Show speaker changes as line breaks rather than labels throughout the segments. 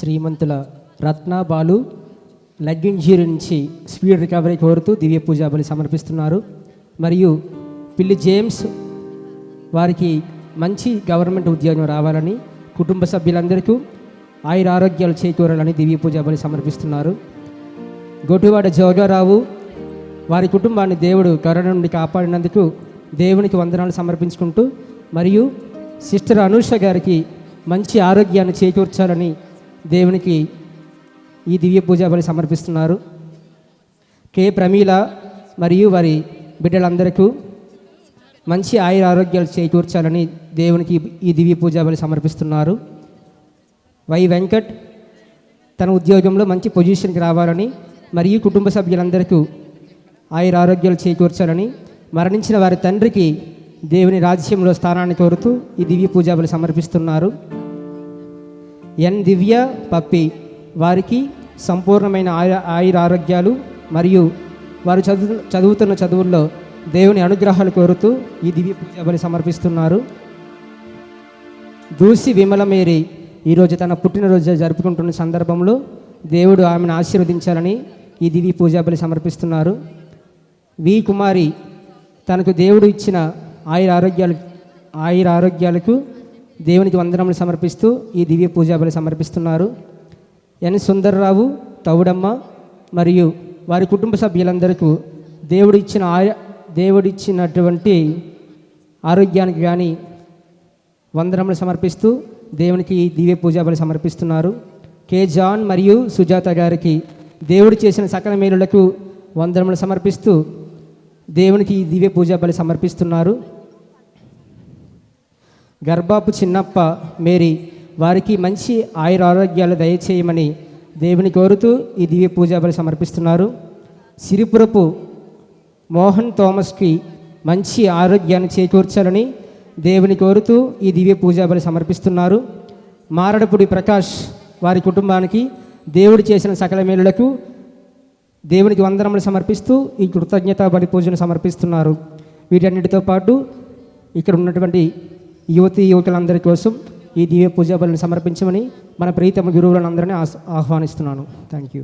శ్రీమంతుల రత్న Balu leg injury నుంచి speed recovery కోరుతూ దివ్య పూజా బలి సమర్పిస్తున్నారు. మరియు పిల్లి జేమ్స్ వారికి మంచి గవర్నమెంట్ ఉద్యోగం రావాలని, కుటుంబ సభ్యులందరికీ ఆయుర ఆరోగ్యాలు చేకూరాలని దివ్య పూజా బలి సమర్పిస్తున్నారు. గొడ్డువాడ జోగారావు వారి కుటుంబాన్ని దేవుడు కరోనా నుండి కాపాడినందుకు దేవునికి వందనాలు సమర్పించుకుంటూ, మరియు సిస్టర్ అనూష గారికి మంచి ఆరోగ్యాన్ని చేకూర్చాలని దేవునికి ఈ దివ్య పూజా బలి సమర్పిస్తున్నారు. కే ప్రమీల మరియు వారి బిడ్డలందరికీ మంచి ఆయుర ఆరోగ్యాలు చేకూర్చాలని దేవునికి ఈ దివ్య పూజా బలి సమర్పిస్తున్నారు. వై వెంకట్ తన ఉద్యోగంలో మంచి పొజిషన్కి రావాలని, మరియు కుటుంబ సభ్యులందరికీ ఆయుర ఆరోగ్యాలు చేకూర్చాలని, మరణించిన వారి తండ్రికి దేవుని రాజ్యంలో స్థానాన్ని కోరుతూ ఈ దివ్య పూజా బలి సమర్పిస్తున్నారు. ఎన్ దివ్య పప్పి వారికి సంపూర్ణమైన ఆయుర ఆరోగ్యాలు మరియు వారు చదువుతున్న చదువుల్లో దేవుని అనుగ్రహాలు కోరుతూ ఈ దివ్య పూజా బలి సమర్పిస్తున్నారు. దూసి విమల మేరీ ఈరోజు తన పుట్టినరోజు జరుపుకుంటున్న సందర్భంలో దేవుడు ఆమెను ఆశీర్వదించాలని ఈ దివ్య పూజా బలి సమర్పిస్తున్నారు. వి కుమారి తనకు దేవుడు ఇచ్చిన ఆయుర ఆరోగ్యాలకు దేవునికి వందనములు సమర్పిస్తూ ఈ దివ్య పూజా బలి సమర్పిస్తున్నారు. ఎన్ సుందర్రావు తౌడమ్మ మరియు వారి కుటుంబ సభ్యులందరికీ దేవుడిచ్చినటువంటి ఆరోగ్యానికి కానీ వందనములు సమర్పిస్తూ దేవునికి ఈ దివ్య పూజా బలి సమర్పిస్తున్నారు. కే జాన్ మరియు సుజాత గారికి దేవుడు చేసిన సకల మేలులకు వందనములు సమర్పిస్తూ దేవునికి ఈ దివ్య పూజా బలి సమర్పిస్తున్నారు. గర్భాపు చిన్నప్ప మేరీ వారికి మంచి ఆయుర ఆరోగ్యాలు దయచేయమని దేవుని కోరుతూ ఈ దివ్య పూజా బలి సమర్పిస్తున్నారు. సిరిపురపు మోహన్ థామస్కి మంచి ఆరోగ్యాన్ని చేకూర్చాలని దేవుని కోరుతూ ఈ దివ్య పూజా బలి సమర్పిస్తున్నారు. మారడపుడి ప్రకాష్ వారి కుటుంబానికి దేవుడు చేసిన సకల మేలులకు దేవునికి వందనములు సమర్పిస్తూ ఈ కృతజ్ఞతా బలి పూజను సమర్పిస్తున్నారు. వీటన్నిటితో పాటు ఇక్కడ ఉన్నటువంటి యువకులందరి కోసం ఈ దివ్య పూజా బలిని సమర్పించమని మన ప్రీతమ గురువులను అందరినీ ఆహ్వానిస్తున్నాను. Thank you.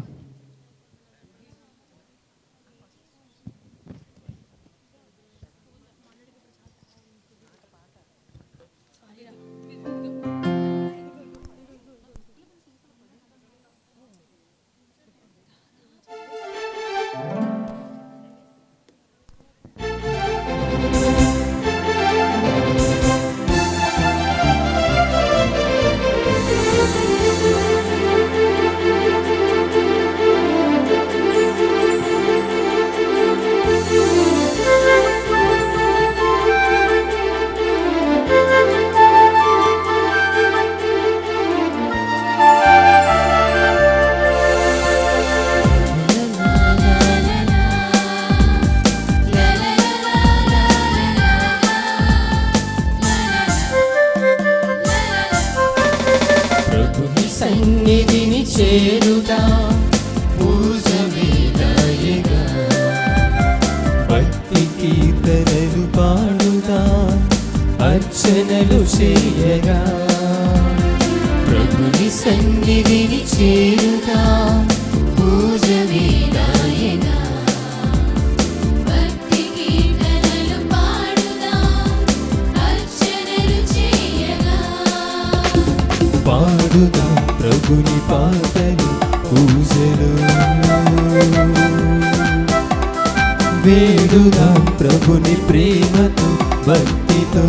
సన్నిధిని చేరుదా పూజ వేదాయగా, భక్తి కీర్తనలు పాడుదా అర్చనలు చేయగా. ప్రభుని సన్నిధిని చేరుదా పూజ వేదాయగా, భక్తి కీర్తనలు పాడుదా అర్చనలు చేయగా. పాడుదా ప్రభుని పాటలు పూజలు, వేడుగా ప్రభుని ప్రేమతో భక్తితో.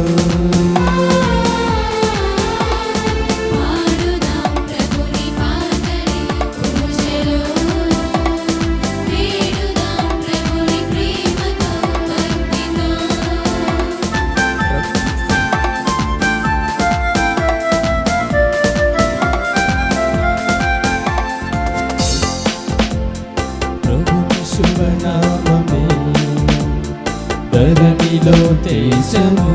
శుభనామమే ధరణిలో తేజము,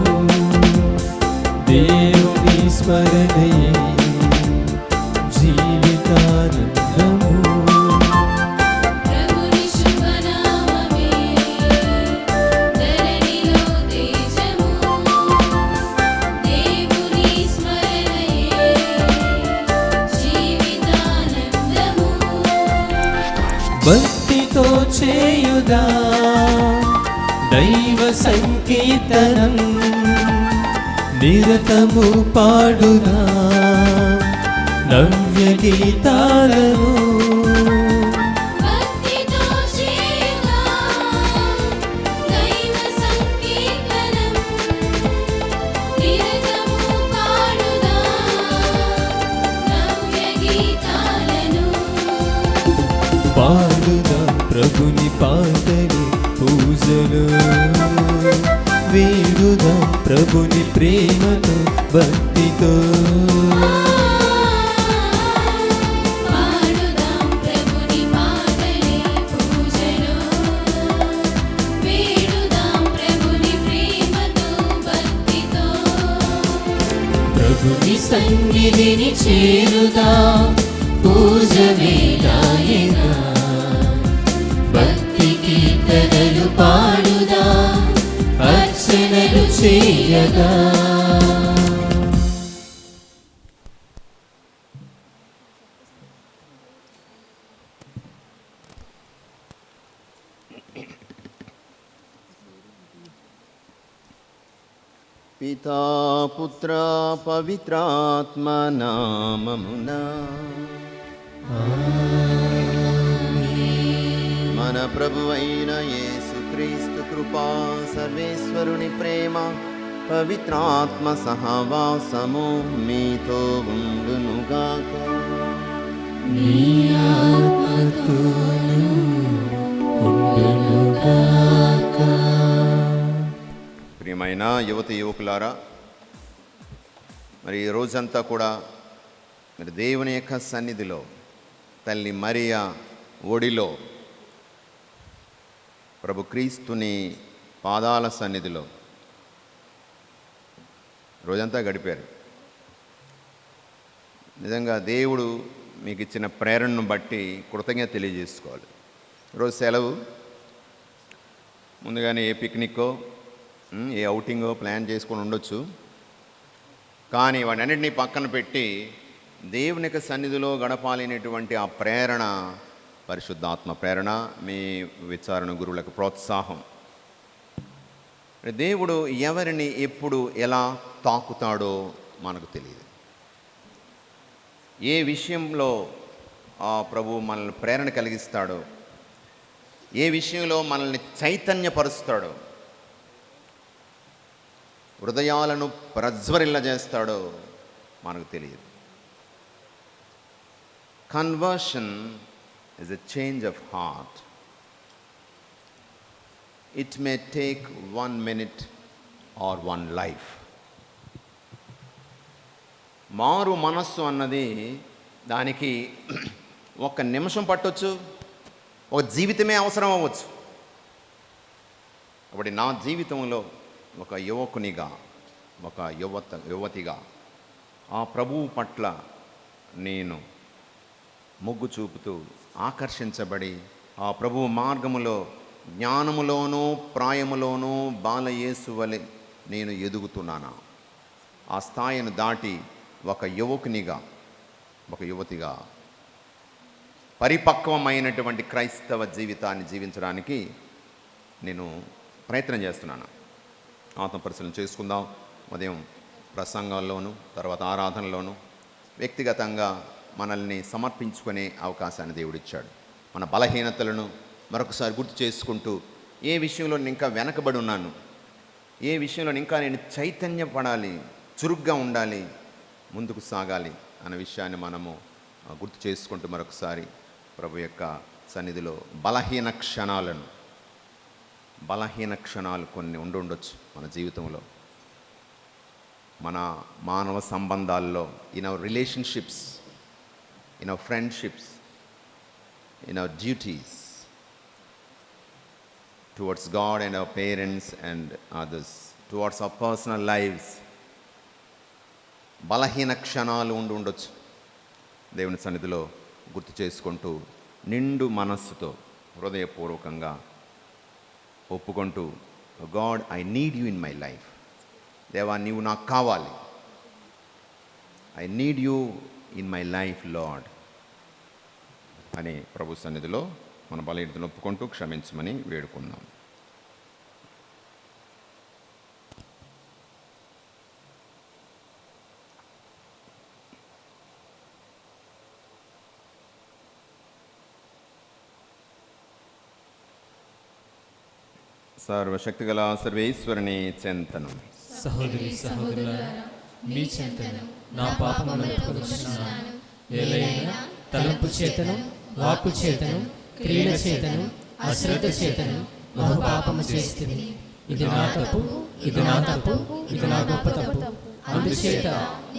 దేవుని స్మరణయే జీవితానందము.
దేవుని స్మరణయే జీవితానందము.
భక్తితో చేయుదా దైవ సంకీర్తనం, నిరతము పాడుదా నవ్య గీతాలను.
భక్తితో చేయుదా దైవ సంకీర్తనం, నిరతము పాడుదా నవ్య గీతాలను.
పాడుదా ప్రభుని పాటలు పూజలు, వేడుదా ప్రభుని ప్రేమతో భక్తితో.
పాడుదాం ప్రభుని పాటలే పూజలో, వేడుదాం ప్రభుని ప్రేమతో భక్తితో.
ప్రభుని
సన్నిధిని చేరుదా పూజ వేళాయగా, భక్తి కీర్తనలు పాడుదా అర్చనలు చేయగా.
పితా పుత్ర పవిత్రాత్మ నామమున మన ప్రభువైన యేసుక్రీస్తు కృపా, సర్వేశ్వరుని ప్రేమ, పవిత్రాత్మ సహవాసము మీతో ఉండునుగాక.
నీ ఆత్మతోను ఉండునుగాక.
ప్రియమైన యువతి యువకులారా, మరి ఈ రోజంతా కూడా మరి దేవుని యొక్క సన్నిధిలో, తల్లి మరియా ఒడిలో, ప్రభు క్రీస్తుని పాదాల సన్నిధిలో రోజంతా గడిపారు. నిజంగా దేవుడు మీకు ఇచ్చిన ప్రేరణను బట్టి కృతజ్ఞత తెలియజేసుకోవాలి. ఈరోజు సెలవు, ముందుగానే ఏ పిక్నిక్కో ఏ అవుటింగో ప్లాన్ చేసుకొని ఉండొచ్చు. కానీ వాటన్నిటినీ పక్కన పెట్టి దేవుని యొక్క సన్నిధిలో గడపాలనేటువంటి ఆ ప్రేరణ, పరిశుద్ధాత్మ ప్రేరణ, మీ విచారణ గురువులకు ప్రోత్సాహం. దేవుడు ఎవరిని ఎప్పుడు ఎలా తాకుతాడో మనకు తెలియదు. ఏ విషయంలో ఆ ప్రభు మనల్ని ప్రేరణ కలిగిస్తాడో, ఏ విషయంలో మనల్ని చైతన్యపరుస్తాడో, హృదయాలను ప్రజ్వరిల్లజేస్తాడో మనకు తెలియదు. Conversion is a change of heart. It may take 1 minute or 1 life. మారు మనస్సు అన్నది దానికి 1 నిమిషం పట్టొచ్చు, 1 జీవితమే అవసరం అవ్వచ్చు. కాబట్టి నా జీవితంలో ఒక యువకునిగా, ఒక యువతిగా ఆ ప్రభువు పట్ల నేను మొగ్గు చూపుతూ ఆకర్షించబడి ఆ ప్రభువు మార్గములో జ్ఞానములోనూ ప్రాయములోనూ బాలయేసు వలె నేను ఎదుగుతున్నానా? ఆ స్థాయిని దాటి ఒక యువకునిగా, ఒక యువతిగా పరిపక్వమైనటువంటి క్రైస్తవ జీవితాన్ని జీవించడానికి నేను ప్రయత్నం చేస్తున్నాను. ఆత్మపరిశీలన చేసుకుందాం. ఉదయం ప్రసంగాల్లోనూ, తర్వాత ఆరాధనలోనూ వ్యక్తిగతంగా మనల్ని సమర్పించుకునే అవకాశాన్ని దేవుడిచ్చాడు. మన బలహీనతలను మరొకసారి గుర్తు చేసుకుంటూ, ఏ విషయంలో నేను ఇంకా వెనకబడి ఉన్నాను, ఏ విషయంలో ఇంకా నేను చైతన్యపడాలి, చురుగ్గా ఉండాలి, ముందుకు సాగాలి అన్న విషయాన్ని మనము గుర్తు చేసుకుంటూ మరొకసారి ప్రభు యొక్క సన్నిధిలో బలహీన క్షణాలు కొన్ని ఉండొచ్చు మన జీవితంలో, మన మానవ సంబంధాల్లో, in our relationships, in our friendships, in our duties towards God and our parents and others, towards our personal lives. బలహీన క్షణాలు ఉండొచ్చు. దేవుని సన్నిధిలో గుర్తు చేసుకుంటూ నిండు మనస్సుతో హృదయపూర్వకంగా ఒప్పుకుంటూ, God, I need you in my life. దేవా, నీవు నాకు కావాలి. I need you in my life Lord అని ప్రభు సన్నిధిలో మన బలహీనతను ఒప్పుకుంటూ క్షమించమని వేడుకుందాం. సర్వశక్తిగల సర్వేశ్వరుని చెంతను
సహోదరి సహోదరులారా, మీ చెంతను నా పాపములను ఒప్పుకొనుచున్నాను. ఏలైనా తలంపు చేతను, వాక్కు చేతను, క్రియల చేతను, అశ్రద్ధ చేతను బహుపాపము చేస్తుంది. ఇది నా తప్పు, ఇది నా తప్పు, ఇది నా గొప్ప తప్పు. అందుచేత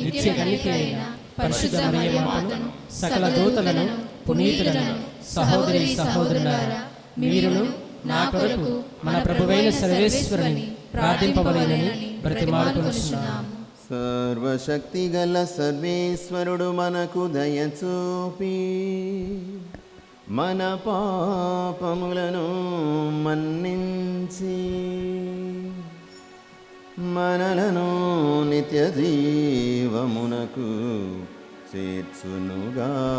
నిత్య కన్నిక అయిన పరిశుద్ధ మరియమాతను, సకల దూతలను, పునీతులను, సహోదరి సహోదరులారా, మీరును నా కొరకు మన ప్రభువైన సర్వేశ్వరుని ప్రార్థింపవలెనని బ్రతిమాలుకొనుచున్నాము.
సర్వశక్తిగల సర్వేశ్వరుడు మనకు దయచూపి మన పాపములను మన్నించి మనలను నిత్య జీవమునకు చేర్చునుగాక.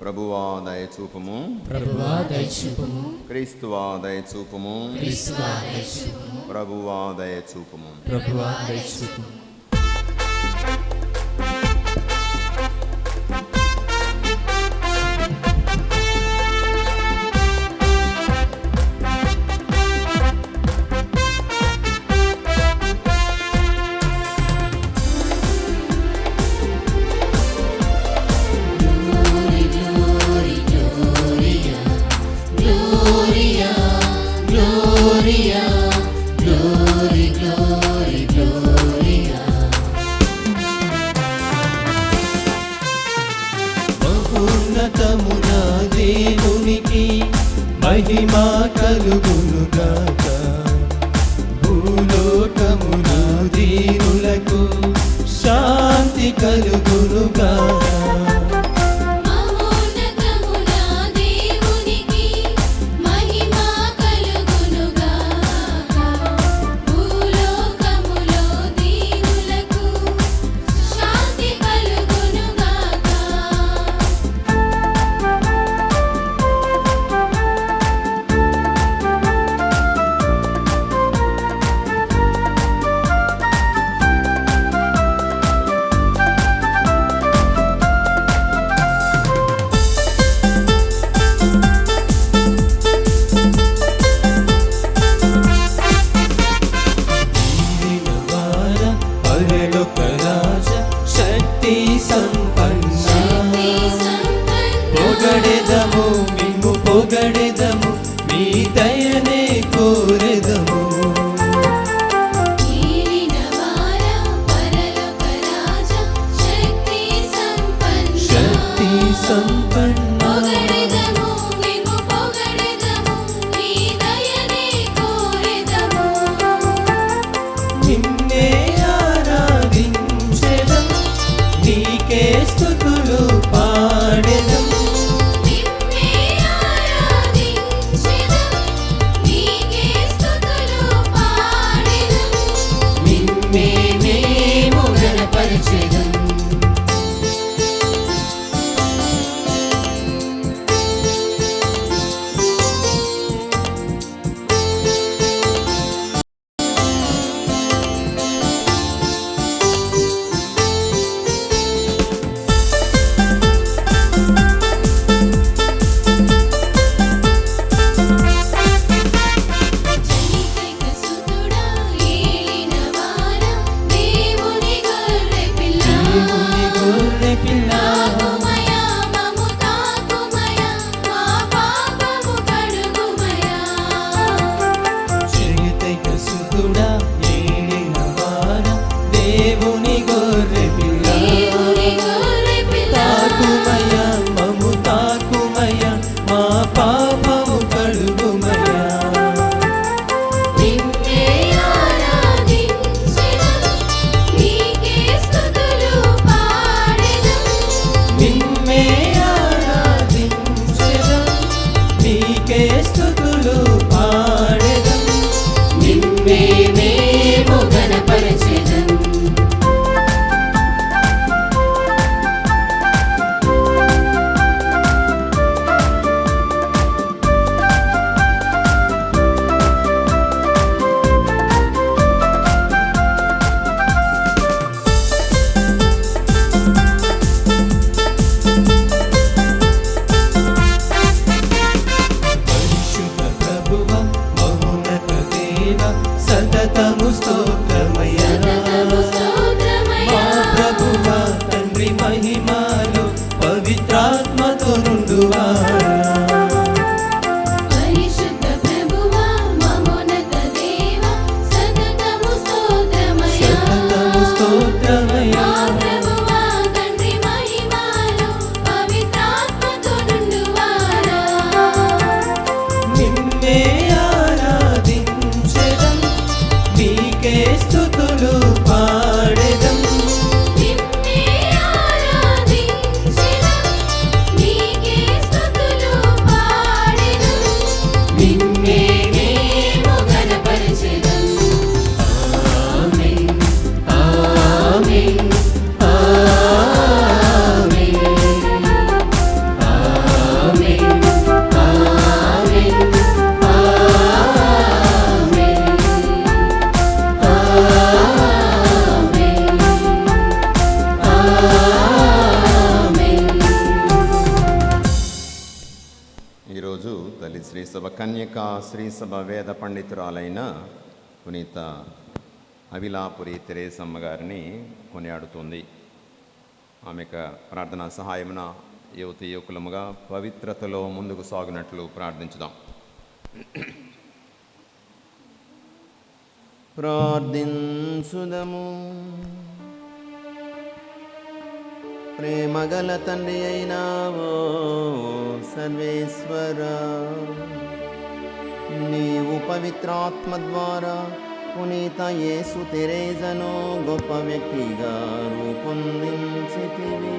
ప్రభువా దయచూపుము,
ప్రభువా దయచూపుము,
క్రీస్తువా దయచూపుము,
క్రీస్తువా దయచూపుము,
ప్రభువా దయచూపుము.
ప్రభువా దయచూపుము. మహోన్నతమున దేవునికి మహిమా కలుగునుగాక. భూలోకమున దీనులకు శాంతి కలుగునుగాక.
మహోన్నతమున దేవునికి మహిమా కలుగునుగాక. భూలోకములో దీనులకు శాంతి కలుగునుగాక.
దీనవార పరలోక రాజ, శక్తి సంపన్న,
శక్తి సంపన్న
పొగడెదము మిమ్ము పొగడెదము, మీ దయనే కోరెదము.
ఏలినవార పరలోక రాజ, శక్తి సంపన్న,
శక్తి సంపన్న,
పొగడెదము మిమ్ము పొగడెదము, మీ దయనే కోరెదము.
నిన్నే ఆరాధించెదం, నీకే స్తుతులు పాడెదం.
నిన్నే ఆరాధించెదం, నీకే స్తుతులు పాడెదం.
నిన్నే
మేము ఘనపరచెదం.
ప్రభువా తండ్రి మహిమలో పవిత్రాత్మతో నుండువారా
పరిశుద్ధ ప్రభువా మహోన్నత దేవా సతతము స్తోత్రమయ్యా
సతతము స్తోత్రమయ్యా
మా ప్రభువా తండ్రి మహిమలో పవిత్రాత్మతో నుండువారా
నిన్నే ఆరాధించెదం నీకే స్తుతులు పాడెదం
నిన్నే ఆరాధించెదం నీకే స్తుతులు పాడెదం నిన్నే మేము ఘనపరచెదం ఆమేన్ ఆమేన్ ఆమేన్ ఆమేన్ ఆమేన్
ఈరోజు తల్లి శ్రీసభ కన్యక శ్రీసభ వేద పండితురాలైన పునీత అవిలాపురి తెరేసమ్మ గారిని కొనియాడుతుంది. ఆమెకు ప్రార్థనా సహాయమున యువతి యువకులముగా పవిత్రతలో ముందుకు సాగినట్లు ప్రార్థించుదాం. ప్రార్థించుదము. ప్రేమగల తండ్రి అయినావో సర్వేశ్వర, నీవు పవిత్రాత్మ ద్వారా పునీత యేసు తెరేజను గొప్ప వ్యక్తిగా రూపొందించితివి.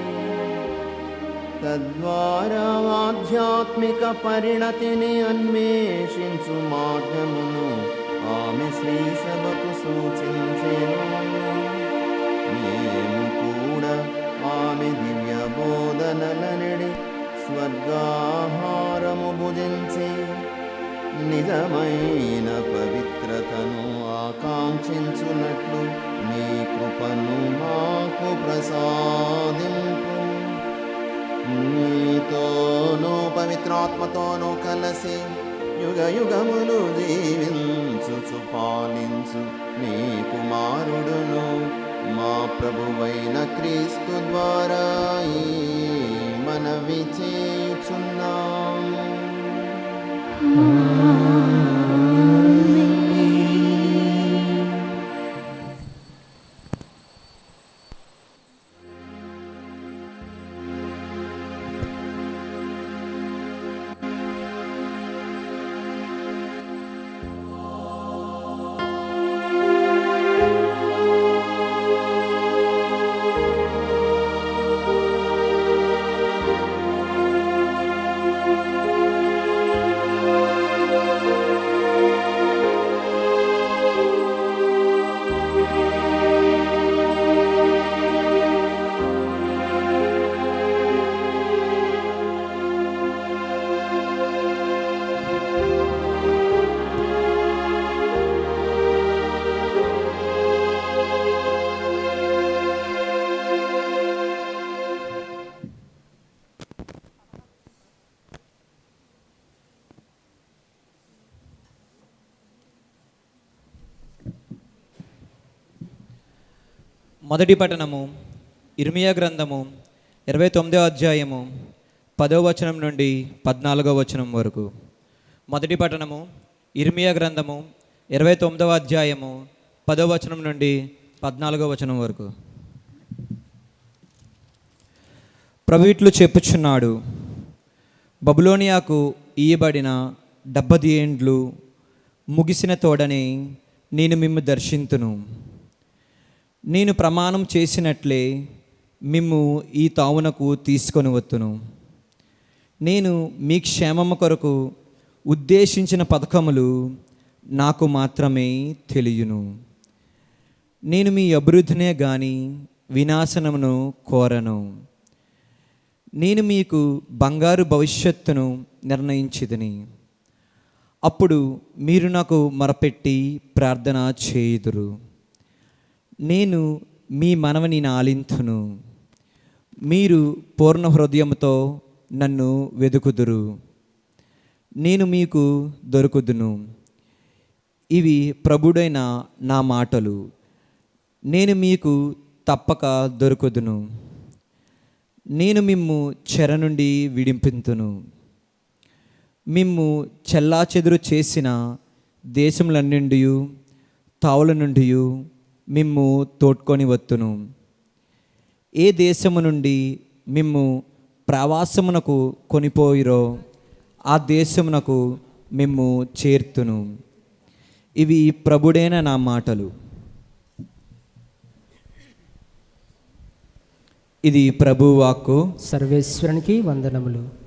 తద్వారా ఆధ్యాత్మిక పరిణతిని అన్వేషించు మార్గమును ఆమె శ్రీ సభకు సూచించెను. మేము కూడా ఆమె దివ్య బోధనలనడి స్వర్గాహారము భుజించి నిజమైన పవిత్రతను ఆకాంక్షించున్నట్లు నీ కృపను మాకు ప్రసాదింపు. నీతోనూ పవిత్రాత్మతోనూ కలిసి యుగ యుగములు జీవించుచు పాలించు నీ కుమారుడును మా ప్రభువైన క్రీస్తు ద్వారా ఈ మనవి చేయుచున్నాము.
మొదటి పట్టణము ఇర్మియా గ్రంథము 29వ అధ్యాయము 10వ వచనం నుండి 14వ వచనం వరకు. మొదటి పట్టణము ఇర్మియా గ్రంథము 29వ అధ్యాయము 10వ వచనం నుండి 14వ వచనం వరకు. ప్రభు ఇట్లు చెప్పుచున్నాడు, బబులోనియాకు ఇయ్యబడిన 70 ఏండ్లు ముగిసిన తోడనే నేను మిమ్ము దర్శింతును. నేను ప్రమాణం చేసినట్లే మిమ్ము ఈ తావునకు తీసుకొని వత్తును. నేను మీ క్షేమము కొరకు ఉద్దేశించిన పథకములు నాకు మాత్రమే తెలియను. నేను మీ అభివృద్ధినే గాని వినాశనమును కోరను. నేను మీకు బంగారు భవిష్యత్తును నిర్ణయించితిని. అప్పుడు మీరు నాకు మొరపెట్టి ప్రార్థన చేయుదురు. నేను మీ మనవిని ఆలింతును. మీరు పూర్ణ హృదయంతో నన్ను వెదుకుదురు. నేను మీకు దొరుకుదును. ఇవి ప్రభుడైన నా మాటలు. నేను మీకు తప్పక దొరుకుదును. నేను మిమ్ము చెర నుండి విడింపింతును. మిమ్ము చెల్లాచెదురు చేసిన దేశములన్నిండి తావుల నుండి మిమ్ము తోడ్కొని వత్తును. ఏ దేశము నుండి మిమ్ము ప్రవాసమునకు కొనిపోయిరో ఆ దేశమునకు మిమ్ము చేర్తును. ఇవి ప్రభుడైన నా మాటలు. ఇది ప్రభు వాక్కు.
సర్వేశ్వరునికి వందనములు.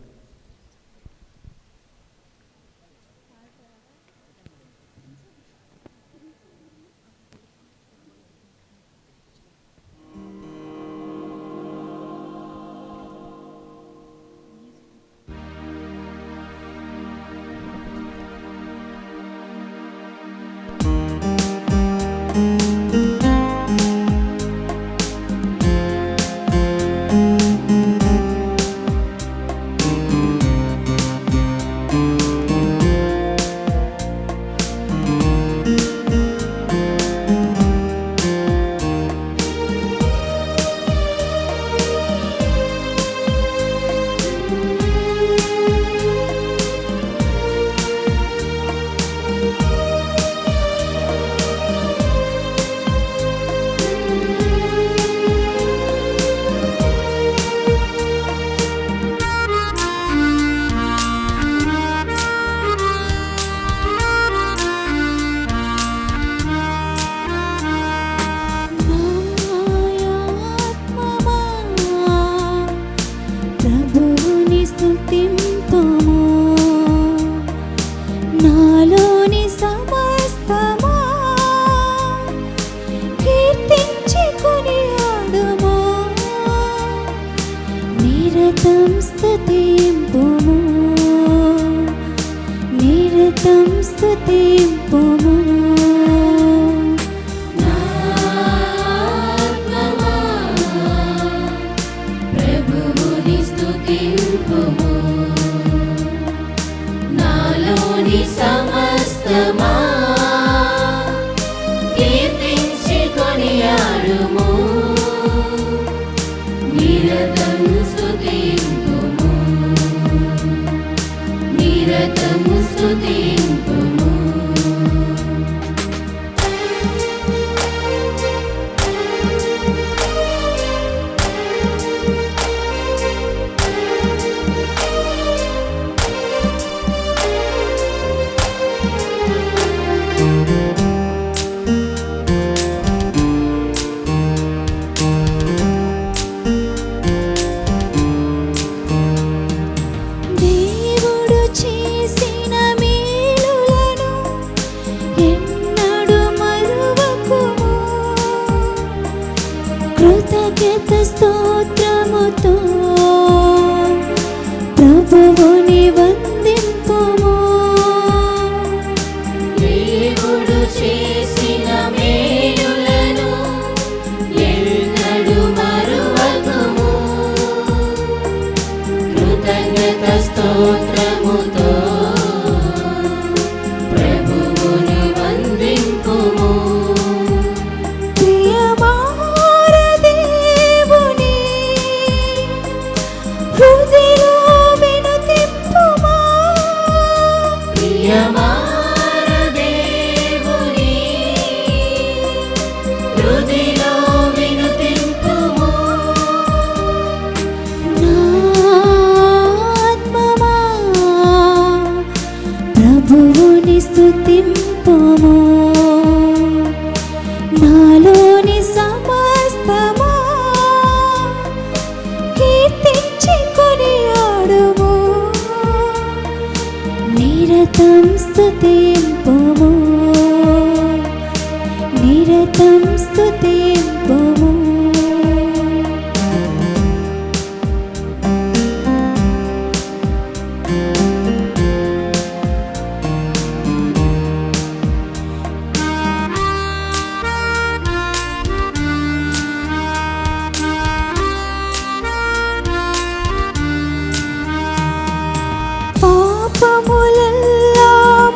పాపములెల్లా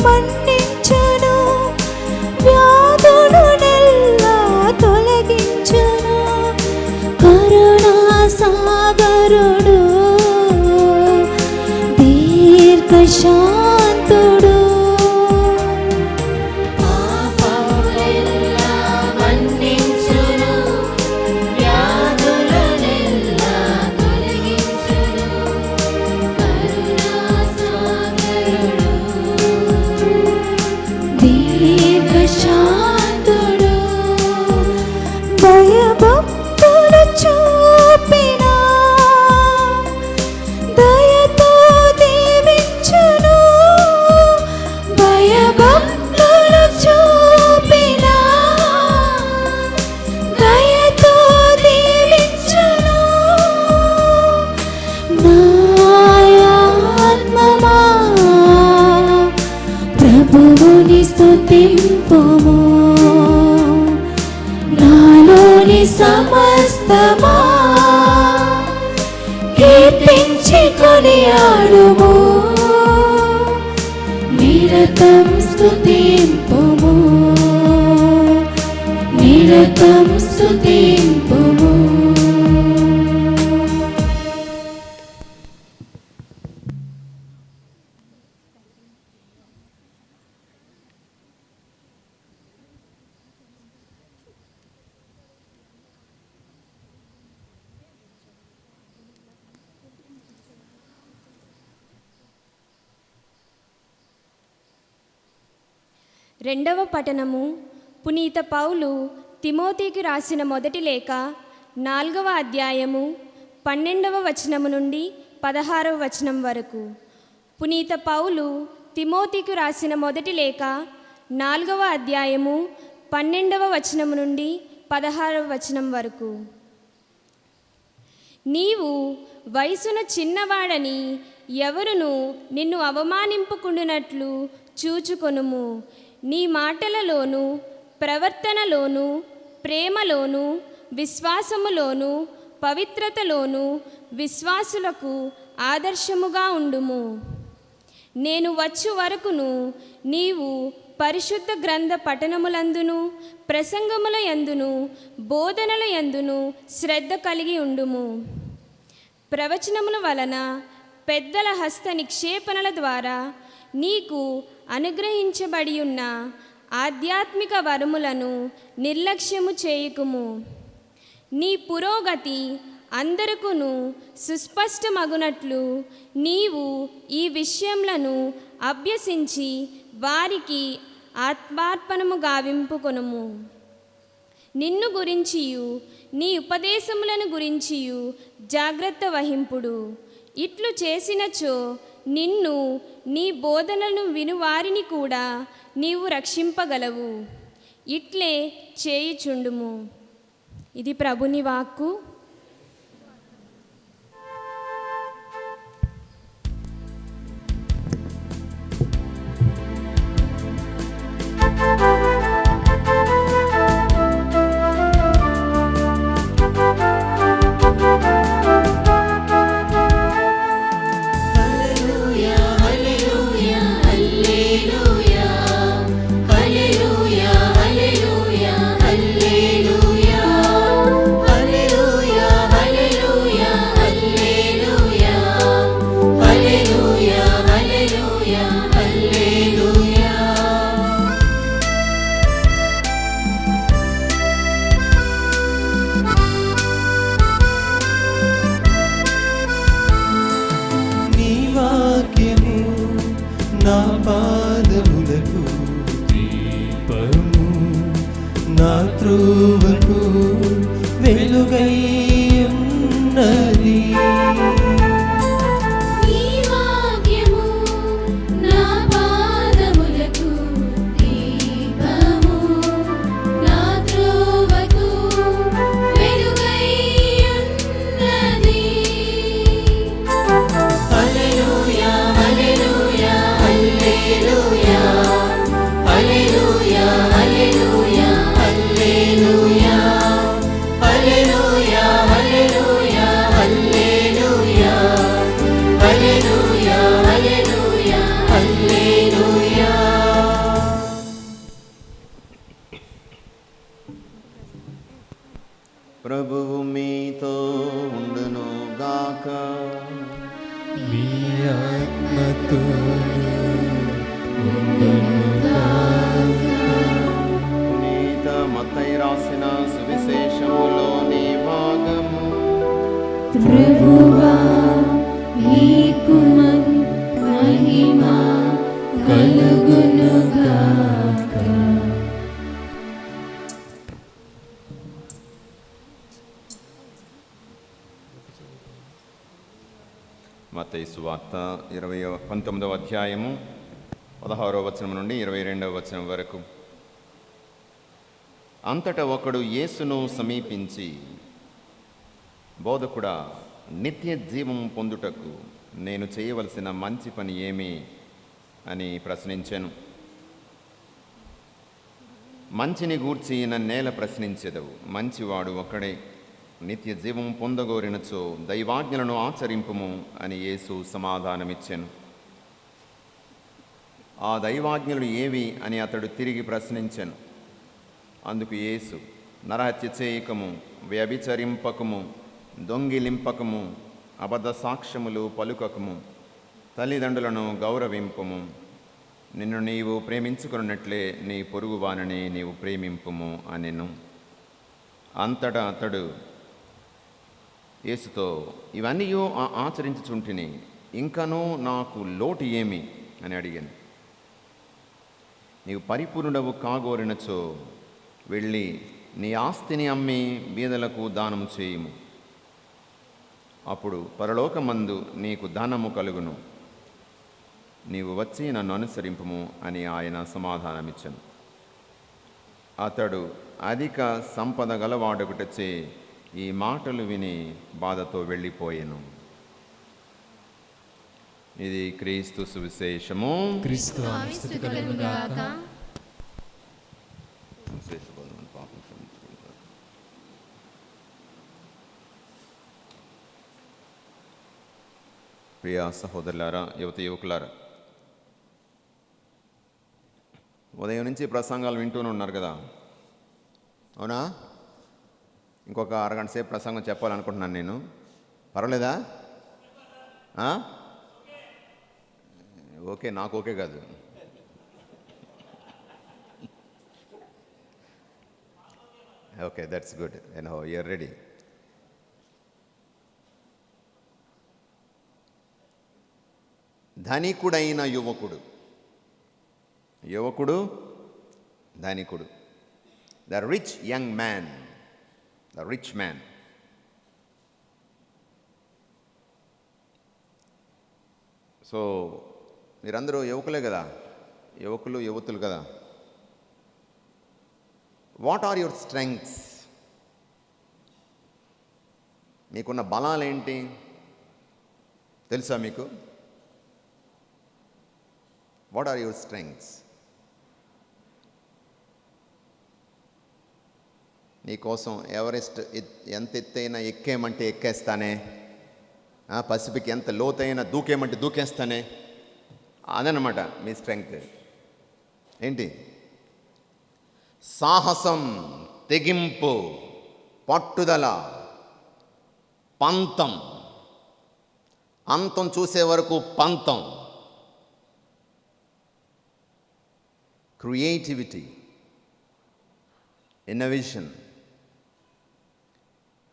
మన్నించును
సాగరుడు దీర్ఘశాంతుడు పాపములెల్లా మన్నించును వ్యాధులనెల్లా తొలగించును కరుణా సాగరుడు దీర్ఘశాంతుడు భయభక్తులు చూపిన దయతో దీవించును భయభక్తులు చూపిన దయతో దీవించును నా ఆత్మమా ప్రభువుని స్తుతింపుము నాలోని సమస్తమా కీర్తించి కొనియాడుము నిరతం స్తుతింపుము నిరతం స్తుతింపుము
రెండవ పఠనము పునీత పౌలు తిమోతికి రాసిన మొదటి లేఖ 4వ అధ్యాయము 12వ వచనము నుండి 16వ వచనం వరకు. పునీత పౌలు తిమోతికి రాసిన మొదటి లేఖ 4వ అధ్యాయము 12వ వచనము నుండి 16వ వచనం వరకు. నీవు వయసున చిన్నవాడని ఎవరును నిన్ను అవమానింపుకుండునట్లు చూచుకొనుము. నీ మాటలలోను ప్రవర్తనలోను ప్రేమలోను విశ్వాసములోను పవిత్రతలోను విశ్వాసులకు ఆదర్శముగా ఉండుము. నేను వచ్చు వరకును నీవు పరిశుద్ధ గ్రంథ పఠనములందును ప్రసంగముల యందును బోధనల యందును శ్రద్ధ కలిగి ఉండుము. ప్రవచనముల వలన పెద్దల హస్త నిక్షేపణల ద్వారా నీకు అనుగ్రహించబడి ఉన్న ఆధ్యాత్మిక వరములను నిర్లక్ష్యము చేయుకుము. నీ పురోగతి అందరకును సుస్పష్టమగునట్లు నీవు ఈ విషయములను అభ్యసించి వారికి ఆత్మార్పణము గావింపుకొనుము. నిన్ను గురించియు నీ ఉపదేశములను గురించియు జాగ్రత్త వహింపుడు. ఇట్లు చేసినచో నిన్ను నీ బోధనలను వినువారిని కూడా నీవు రక్షింపగలవు. ఇట్లే చేయుచుండుము. ఇది ప్రభుని వాక్కు.
హల్లెలూయా
మీ ఆత్మతో
పునీత మత్తయి రాసిన సువిశేషములోని భాగము.
ప్రభువా నీకు మహిమ కలుగునుగాక.
మత్తయి సువార్త 19వ అధ్యాయము 16వ వచనం నుండి 22వ వచనం వరకు. అంతటా ఒకడు యేసును సమీపించి, బోధకుడా, నిత్య జీవం పొందుటకు నేను చేయవలసిన మంచి పని ఏమి అని ప్రశ్నించాను. మంచిని గూర్చి నన్నేల ప్రశ్నించెదవు? మంచివాడు ఒక్కడే. నిత్య జీవం పొందగోరినచో దైవాజ్ఞలను ఆచరింపుము అని యేసు సమాధానమిచ్చాను. ఆ దైవాజ్ఞలు ఏవి అని అతడు తిరిగి ప్రశ్నించాను. అందుకు యేసు, నరహత్య చేయకము, వ్యభిచరింపకము, దొంగిలింపకము, అబద్ధ సాక్ష్యములు పలుకకము, తల్లిదండ్రులను గౌరవింపము, నిన్ను నీవు ప్రేమించుకున్నట్లే నీ పొరుగువానిని నీవు ప్రేమింపుము అనెను. అంతటా అతడు యేసుతో, ఇవన్నీ ఆచరించుచుంటిని, ఇంకనూ నాకు లోటు ఏమి అని అడిగాను. నీవు పరిపూర్ణుడవు కాగోరినచో వెళ్ళి నీ ఆస్తిని అమ్మి బీదలకు దానము చేయుము, అప్పుడు పరలోకమందు నీకు ధనము కలుగును. నీవు వచ్చి నన్ను అనుసరింపుము అని ఆయన సమాధానమిచ్చాను. అతడు అధిక సంపద గలవాడొకటచే ఈ మాటలు విని బాధతో వెళ్ళిపోయాను. ఇది క్రీస్తు సువిశేషము.
క్రీస్తు స్తుతి కలుగుగాక.
ప్రియ సహోదరులారా, యువత యువకులారా, ఉదయం నుంచి ప్రసంగాలు వింటూనే ఉన్నారు కదా, అవునా? ఇంకొక అరగంట సేపు ప్రసంగం చెప్పాలనుకుంటున్నాను నేను. పర్వాలేదా? ఓకే, నాకు ఓకే కాదు. Okay, that's good. And how you are ready. ధనికుడైన యువకుడు ధనికుడు. The rich young man, the rich man. So మీరందరూ యువకులే కదా, యువతులు కదా. What are your strengths? మీకున్న బలాలేంటి తెలుసా మీకు? What are your strengths? నీకోసం ఎవరెస్ట్ ఎంత ఎత్తైనా ఎక్కేయమంటే ఎక్కేస్తానే, పసిఫిక్ ఎంత లోతైనా దూకేయమంటే దూకేస్తానే. అదనమాట మీ స్ట్రెంగ్త్. ఏంటి? సాహసం, తెగింపు, పట్టుదల, పంతం, అంతం చూసే వరకు పంతం, క్రియేటివిటీ, ఇన్నోవేషన్,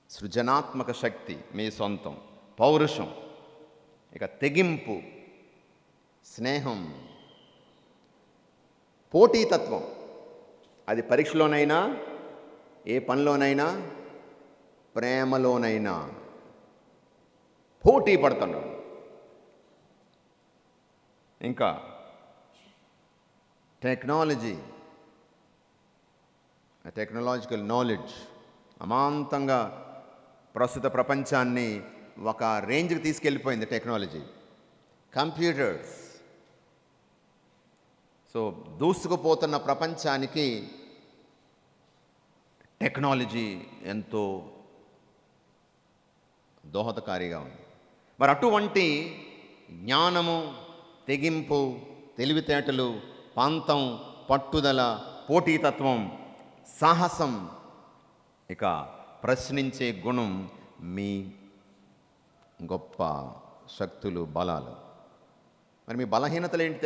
సృజనాత్మక శక్తి మీ సొంతం, పౌరుషం, ఇక తెగింపు, స్నేహం, పోటీతత్వం. అది పరీక్షలోనైనా, ఏ పనిలోనైనా, ప్రేమలోనైనా పోటీ పడుతున్నాడు. ఇంకా టెక్నాలజికల్ నాలెడ్జ్. అమాంతంగా ప్రస్తుత ప్రపంచాన్ని ఒక రేంజ్కి తీసుకెళ్ళిపోయింది టెక్నాలజీ, కంప్యూటర్స్. సో దూసుకుపోతున్న ప్రపంచానికి టెక్నాలజీ ఎంతో దోహదకారిగా ఉంది. మరి అటువంటి జ్ఞానము, తెగింపు, తెలివితేటలు, పంతం, పట్టుదల, పోటీతత్వం, సాహసం, ఇక ప్రశ్నించే గుణం మీ గొప్ప శక్తులు, బలాలు. మరి మీ బలహీనతలు ఏంటి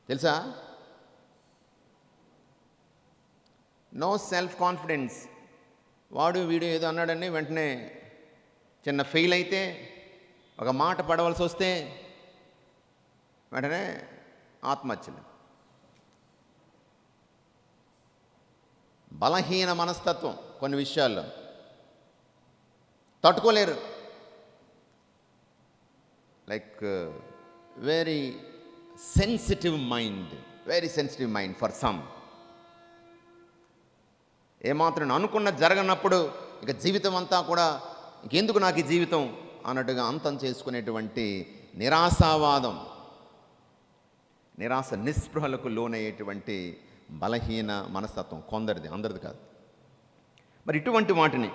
తెలుసా? No self confidence. వాడు వీడు ఏదో అన్నాడని వెంటనే చిన్న ఫెయిల్ అయితే, ఒక మాట పడవలసి వస్తే వెంటనే ఆత్మహత్యలు. బలహీన మనస్తత్వం కొన్ని విషయాల్లో తట్టుకోలేరు. Like very sensitive mind for some. ఏమాత్రం అనుకున్న జరగనప్పుడు ఇక జీవితం అంతా కూడా ఇంకెందుకు నాకు ఈ జీవితం అన్నట్టుగా అంతం చేసుకునేటువంటి నిరాశావాదం, నిరాశ నిస్పృహలకు లోనయ్యేటువంటి బలహీన మనస్తత్వం కొందరిది, అందరిది కాదు. మరి ఇటువంటి వాటిని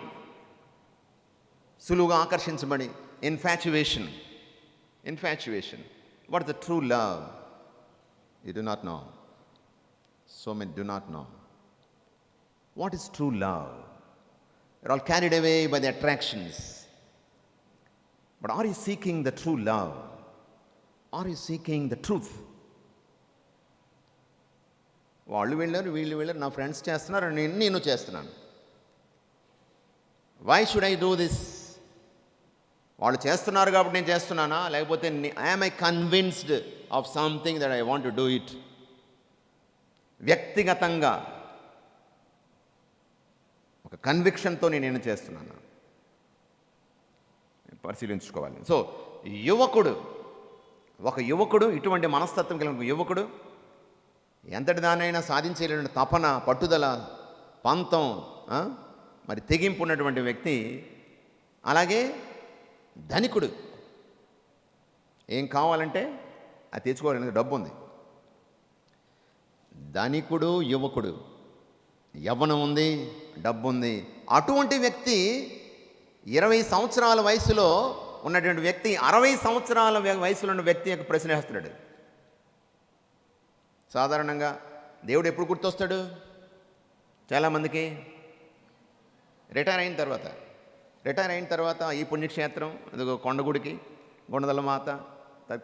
సులువుగా ఆకర్షించబడి infatuation. What is the true love? You do not know. So many do not know. What is true love? You're all carried away by the attractions. But are you seeking the true love? Are you seeking the truth? వాళ్ళు వెళ్ళారు, వీళ్ళు వెళ్ళారు, నా friends చేస్తున్నారు, నేను చేస్తున్నాను. Why should I do this? వాళ్ళు చేస్తున్నారు కాబట్టి నేను చేస్తున్నానా, లేకపోతే I'm I convinced of something that I want to do it? వ్యక్తిగతంగా ఒక కన్విక్షన్తో నేను చేస్తున్నాను, పరిశీలించుకోవాలి. సో ఒక యువకుడు ఇటువంటి మనస్తత్వం కలిగిన యువకుడు ఎంతటి దానైనా సాధించేటువంటి తపన, పట్టుదల, పంతం, మరి తెగింపు ఉన్నటువంటి వ్యక్తి. అలాగే ధనికుడు ఏం కావాలంటే అది తెచ్చుకోవాలని డబ్బు ఉంది. ధనికుడు, యువకుడు, యవ్వనం ఉంది, డబ్బు ఉంది. అటువంటి వ్యక్తి 20 సంవత్సరాల వయసులో ఉన్నటువంటి వ్యక్తి 60 సంవత్సరాల వయసులో ఉన్న వ్యక్తి యొక్క ప్రశ్న వేస్తున్నాడు. సాధారణంగా దేవుడు ఎప్పుడు గుర్తొస్తాడు చాలామందికి? రిటైర్ అయిన తర్వాత ఈ పుణ్యక్షేత్రం, అదిగో కొండగుడికి, గుణదల మాత,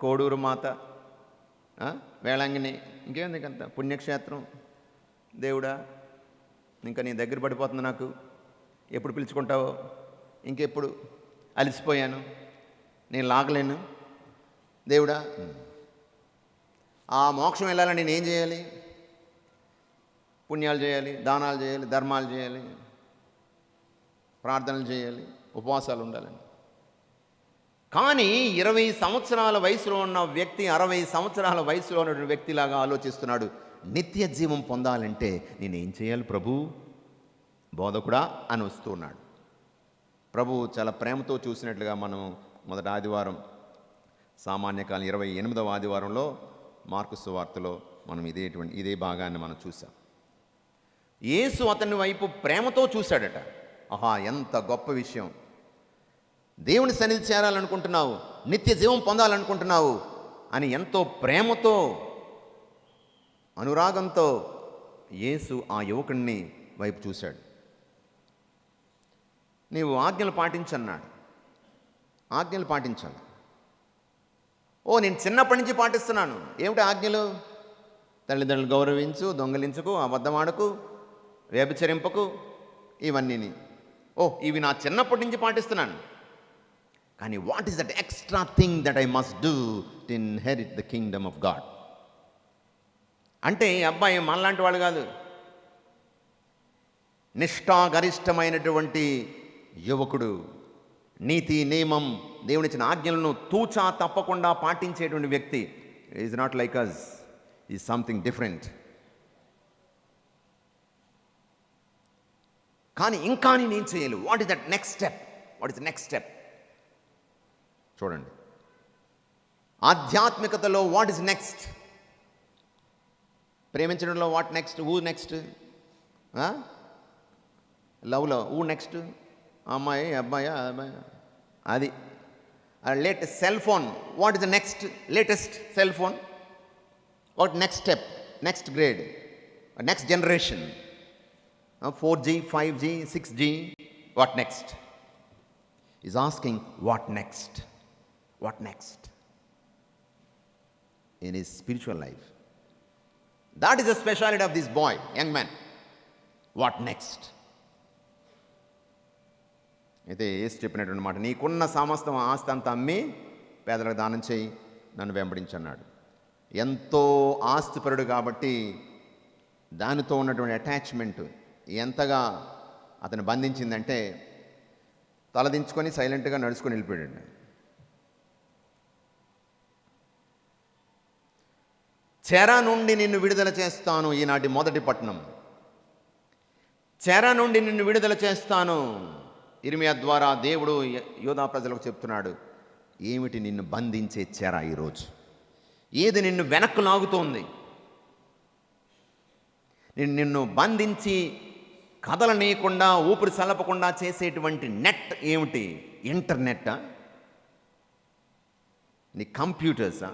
కోడూరు మాత, వేళాంగిని, ఇంకేంది కంత పుణ్యక్షేత్రం. దేవుడా, ఇంకా నీ దగ్గర పడిపోతుంది, నాకు ఎప్పుడు పిలుచుకుంటావో, ఇంకెప్పుడు, అలసిపోయాను, నేను లాగలేను, దేవుడా. ఆ మోక్షం వెళ్ళాలని నేను ఏం చేయాలి? పుణ్యాలు చేయాలి, దానాలు చేయాలి, ధర్మాలు చేయాలి, ప్రార్థనలు చేయాలి, ఉపవాసాలు ఉండాలని. కానీ 20 సంవత్సరాల వయసులో ఉన్న వ్యక్తి 60 సంవత్సరాల వయసులో ఉన్న వ్యక్తిలాగా ఆలోచిస్తున్నాడు. నిత్య జీవం పొందాలంటే నేనేం చేయాలి ప్రభు, బోధకుడా అని వస్తున్నాడు. ప్రభు చాలా ప్రేమతో చూసినట్లుగా మనం మొదటి ఆదివారం, సామాన్యకాలం 28వ ఆదివారంలో మార్కు సువార్తలో మనం ఇదే భాగాన్ని మనం చూసాం. యేసు అతని వైపు ప్రేమతో చూశాడట. ఆహా, ఎంత గొప్ప విషయం! దేవుని సన్నిధి చేరాలనుకుంటున్నావు, నిత్య జీవం పొందాలనుకుంటున్నావు అని ఎంతో ప్రేమతో, అనురాగంతో యేసు ఆ యువకుడిని వైపు చూశాడు. నీవు ఆజ్ఞలు పాటించన్నాడు. ఆజ్ఞలు పాటించాలి. నేను చిన్నప్పటి నుంచి పాటిస్తున్నాను. ఏమిటి ఆజ్ఞలు? తల్లిదండ్రులు గౌరవించు, దొంగలించుకు, అబద్ధమాడకు, వ్యభిచరింపకు, ఇవన్నీ. ఇవి నా చిన్నప్పటి నుంచి పాటిస్తున్నాను. కానీ what is that extra thing that I must do to inherit the Kingdom of God? అంటే ఈ అబ్బాయి మనలాంటి వాడు కాదు. నిష్ఠాగరిష్టమైనటువంటి యువకుడు, నీతి నియమం, దేవునిచ్చిన ఆజ్ఞలను తూచా తప్పకుండా పాటించేటువంటి వ్యక్తి. Is not like us, is something different. కానీ ఇంకా నేను చేయాలి. What is that next step? చూడండి, ఆధ్యాత్మికతలో వాట్ ఈస్ నెక్స్ట్? ప్రేమించడంలో వాట్ నెక్స్ట్? Who next? లవ్లో హూ నెక్స్ట్? అమ్మాయి, అబ్బాయి, అది. Latest cell phone, what is the next latest cell phone? What next step, next grade, next generation, 4G, 5G, 6G, what next? Is asking what next, what next in his spiritual life. That is the speciality of this boy, young man. What next? అయితే యేసు చెప్పినటువంటి మాట, నీకున్న సమస్తం ఆస్తి అంతా అమ్మి పేదలకు దానం చేయి, నన్ను వెంబడించన్నాడు. ఎంతో ఆస్తిపరుడు కాబట్టి దానితో ఉన్నటువంటి అటాచ్మెంట్ ఎంతగా అతను బంధించిందంటే తలదించుకొని సైలెంట్గా నడుచుకొని వెళ్ళిపోయాడు. చెర నుండి నిన్ను విడుదల చేస్తాను, ఈనాటి మొదటి పట్టణం. చెర నుండి నిన్ను విడుదల చేస్తాను. ఇర్మియా ద్వారా దేవుడు యూదా ప్రజలకు చెప్తున్నాడు, ఏమిటి నిన్ను బంధించే చెర ఈరోజు? ఏది నిన్ను వెనక్కు లాగుతోంది? నిన్ను బంధించి కదలనీయకుండా, ఊపిరి సలపకుండా చేసేటువంటి నెట్ ఏమిటి? ఇంటర్నెట్టా? నీ కంప్యూటర్సా?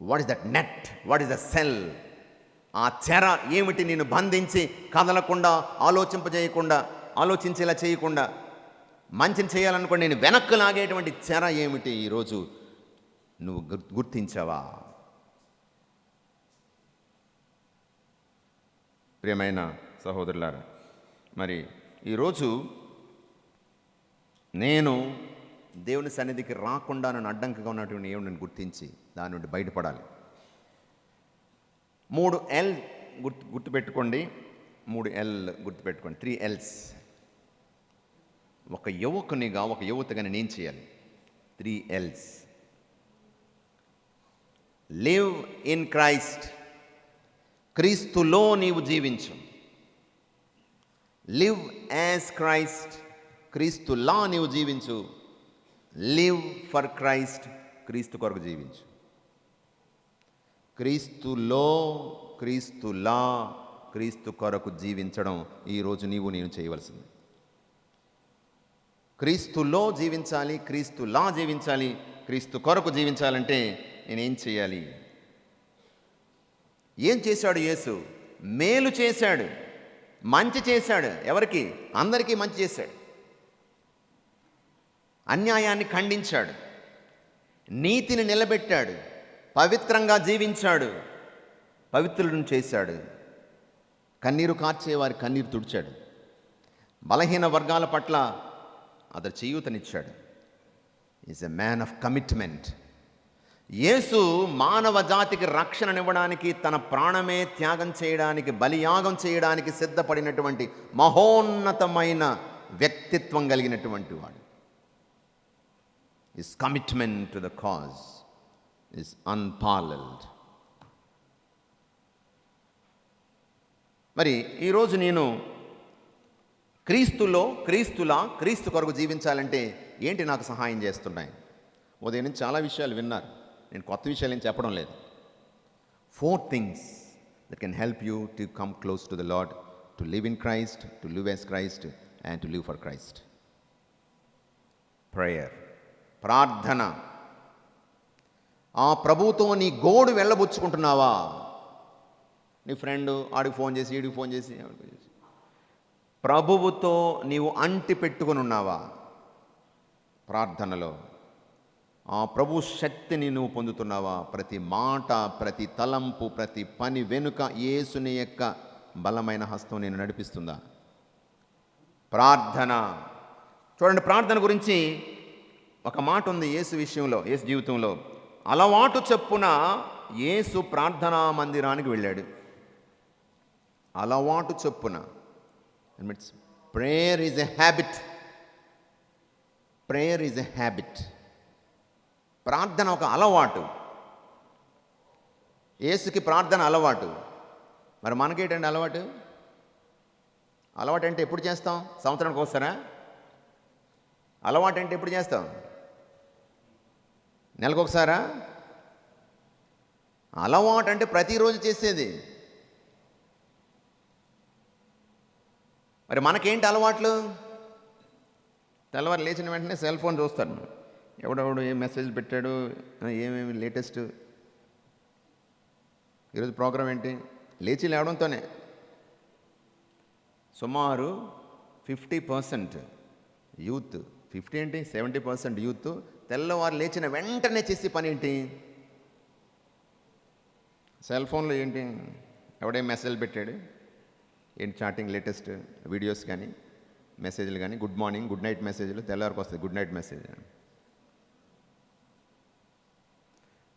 What is that net? What is the cell? ఆ చెర ఏమిటి నిన్ను బంధించి కదలకుండా, ఆలోచింపజేయకుండా, ఆలోచించేలా చేయకుండా, మంచిని చేయాలనుకోండి నేను వెనక్కు లాగేటువంటి చెర ఏమిటి ఈరోజు నువ్వు గుర్తించావా? ప్రియమైన సహోదరులారా, మరి ఈరోజు నేను దేవుని సన్నిధికి రాకుండా నన్ను అడ్డంకగా ఉన్నటువంటి ఏమిటి గుర్తించి దాని నుండి బయటపడాలి. 3 L గుర్తుపెట్టుకోండి. 3 L గుర్తుపెట్టుకోండి. 3 L's. ఒక యువకునిగా, ఒక యువతగా నేను చేయాలి? 3 L's. Live in Christ. క్రీస్తులో నీవు జీవించు. Live as Christ. క్రీస్తులా నీవు జీవించు. Live for Christ. క్రీస్తు కొరకు జీవించు. క్రీస్తులో, క్రీస్తులా, క్రీస్తు కొరకు జీవించడం ఈరోజు నీవు నేను చేయవలసింది. క్రీస్తులో జీవించాలి, క్రీస్తులా జీవించాలి, క్రీస్తు కొరకు జీవించాలంటే నేనేం చేయాలి? ఏం చేశాడు యేసు? మేలు చేశాడు, మంచి చేశాడు. ఎవరికి? అందరికీ మంచి చేశాడు. అన్యాయాన్ని ఖండించాడు, నీతిని నిలబెట్టాడు, పవిత్రంగా జీవించాడు, పవిత్రులను చేశాడు, కన్నీరు కార్చేవారి కన్నీరు తుడిచాడు, బలహీన వర్గాల పట్ల అతడు చేయూతనిచ్చాడు. Is a man of commitment. Yesu మానవ జాతికి రక్షణనివ్వడానికి, తన ప్రాణమే త్యాగం చేయడానికి, బలియాగం చేయడానికి సిద్ధపడినటువంటి మహోన్నతమైన వ్యక్తిత్వం కలిగినటువంటి వాడు. His commitment to the cause is unparalleled. మరి ఈరోజు నేను క్రీస్తులో, క్రీస్తులా, క్రీస్తు కొరకు జీవించాలంటే ఏంటి నాకు సహాయం చేస్తున్నాయి? ఉదయం నుంచి చాలా విషయాలు విన్నారు, నేను కొత్త విషయాలు ఏం చెప్పడం లేదు. 4 things that can help you to come close to the Lord, to live in Christ, to live as Christ, and to live for Christ. Prayer. ప్రార్థన. ఆ ప్రభువుతో నీ గోడు వెళ్ళబుచ్చుకుంటున్నావా? నీ ఫ్రెండ్ ఆడికి ఫోన్ చేసి, ఈడికి ఫోన్ చేసి, ప్రభువుతో నీవు అంటి పెట్టుకుని ఉన్నావా? ప్రార్థనలో ఆ ప్రభు శక్తిని నువ్వు పొందుతున్నావా? ప్రతి మాట, ప్రతి తలంపు, ప్రతి పని వెనుక యేసుని యొక్క బలమైన హస్తం నేను నడిపిస్తుందా? ప్రార్థన. చూడండి, ప్రార్థన గురించి ఒక మాట ఉంది యేసు విషయంలో, యేసు జీవితంలో. అలవాటు చొప్పున యేసు ప్రార్థనా మందిరానికి వెళ్ళాడు. అలవాటు చొప్పున. Prayer is a habit. Prayer is a habit. ప్రార్థన ఒక అలవాటు. యేసుకి ప్రార్థన అలవాటు. మరి మనకేంటండి అలవాటు? అలవాటు అంటే ఎప్పుడు చేస్తాం? సంవత్సరానికి వస్తారా? అలవాటు అంటే ఎప్పుడు చేస్తాం? నెలకు ఒకసారా? అలవాటు అంటే ప్రతిరోజు చేసేది. మరి మనకేంటి అలవాట్లు? తెల్లవారు లేచిన వెంటనే సెల్ ఫోన్ చూస్తాడు, ఎవడెవడు ఏం మెసేజ్ పెట్టాడు, ఏమేమి లేటెస్ట్, ఈరోజు ప్రోగ్రాం ఏంటి, లేచి లేవడంతోనే సుమారు 50% యూత్, 50 ఏంటి 70% యూత్ తెల్లవారు లేచిన వెంటనే చేసే పని ఏంటి? సెల్ ఫోన్లో ఏంటి, ఎవడే మెసేజ్ పెట్టాడు ఏంటి, చాటింగ్, లేటెస్ట్ వీడియోస్ కానీ మెసేజ్లు కానీ, గుడ్ మార్నింగ్ గుడ్ నైట్ మెసేజ్లు, తెల్లవారికి వస్తుంది గుడ్ నైట్ మెసేజ్.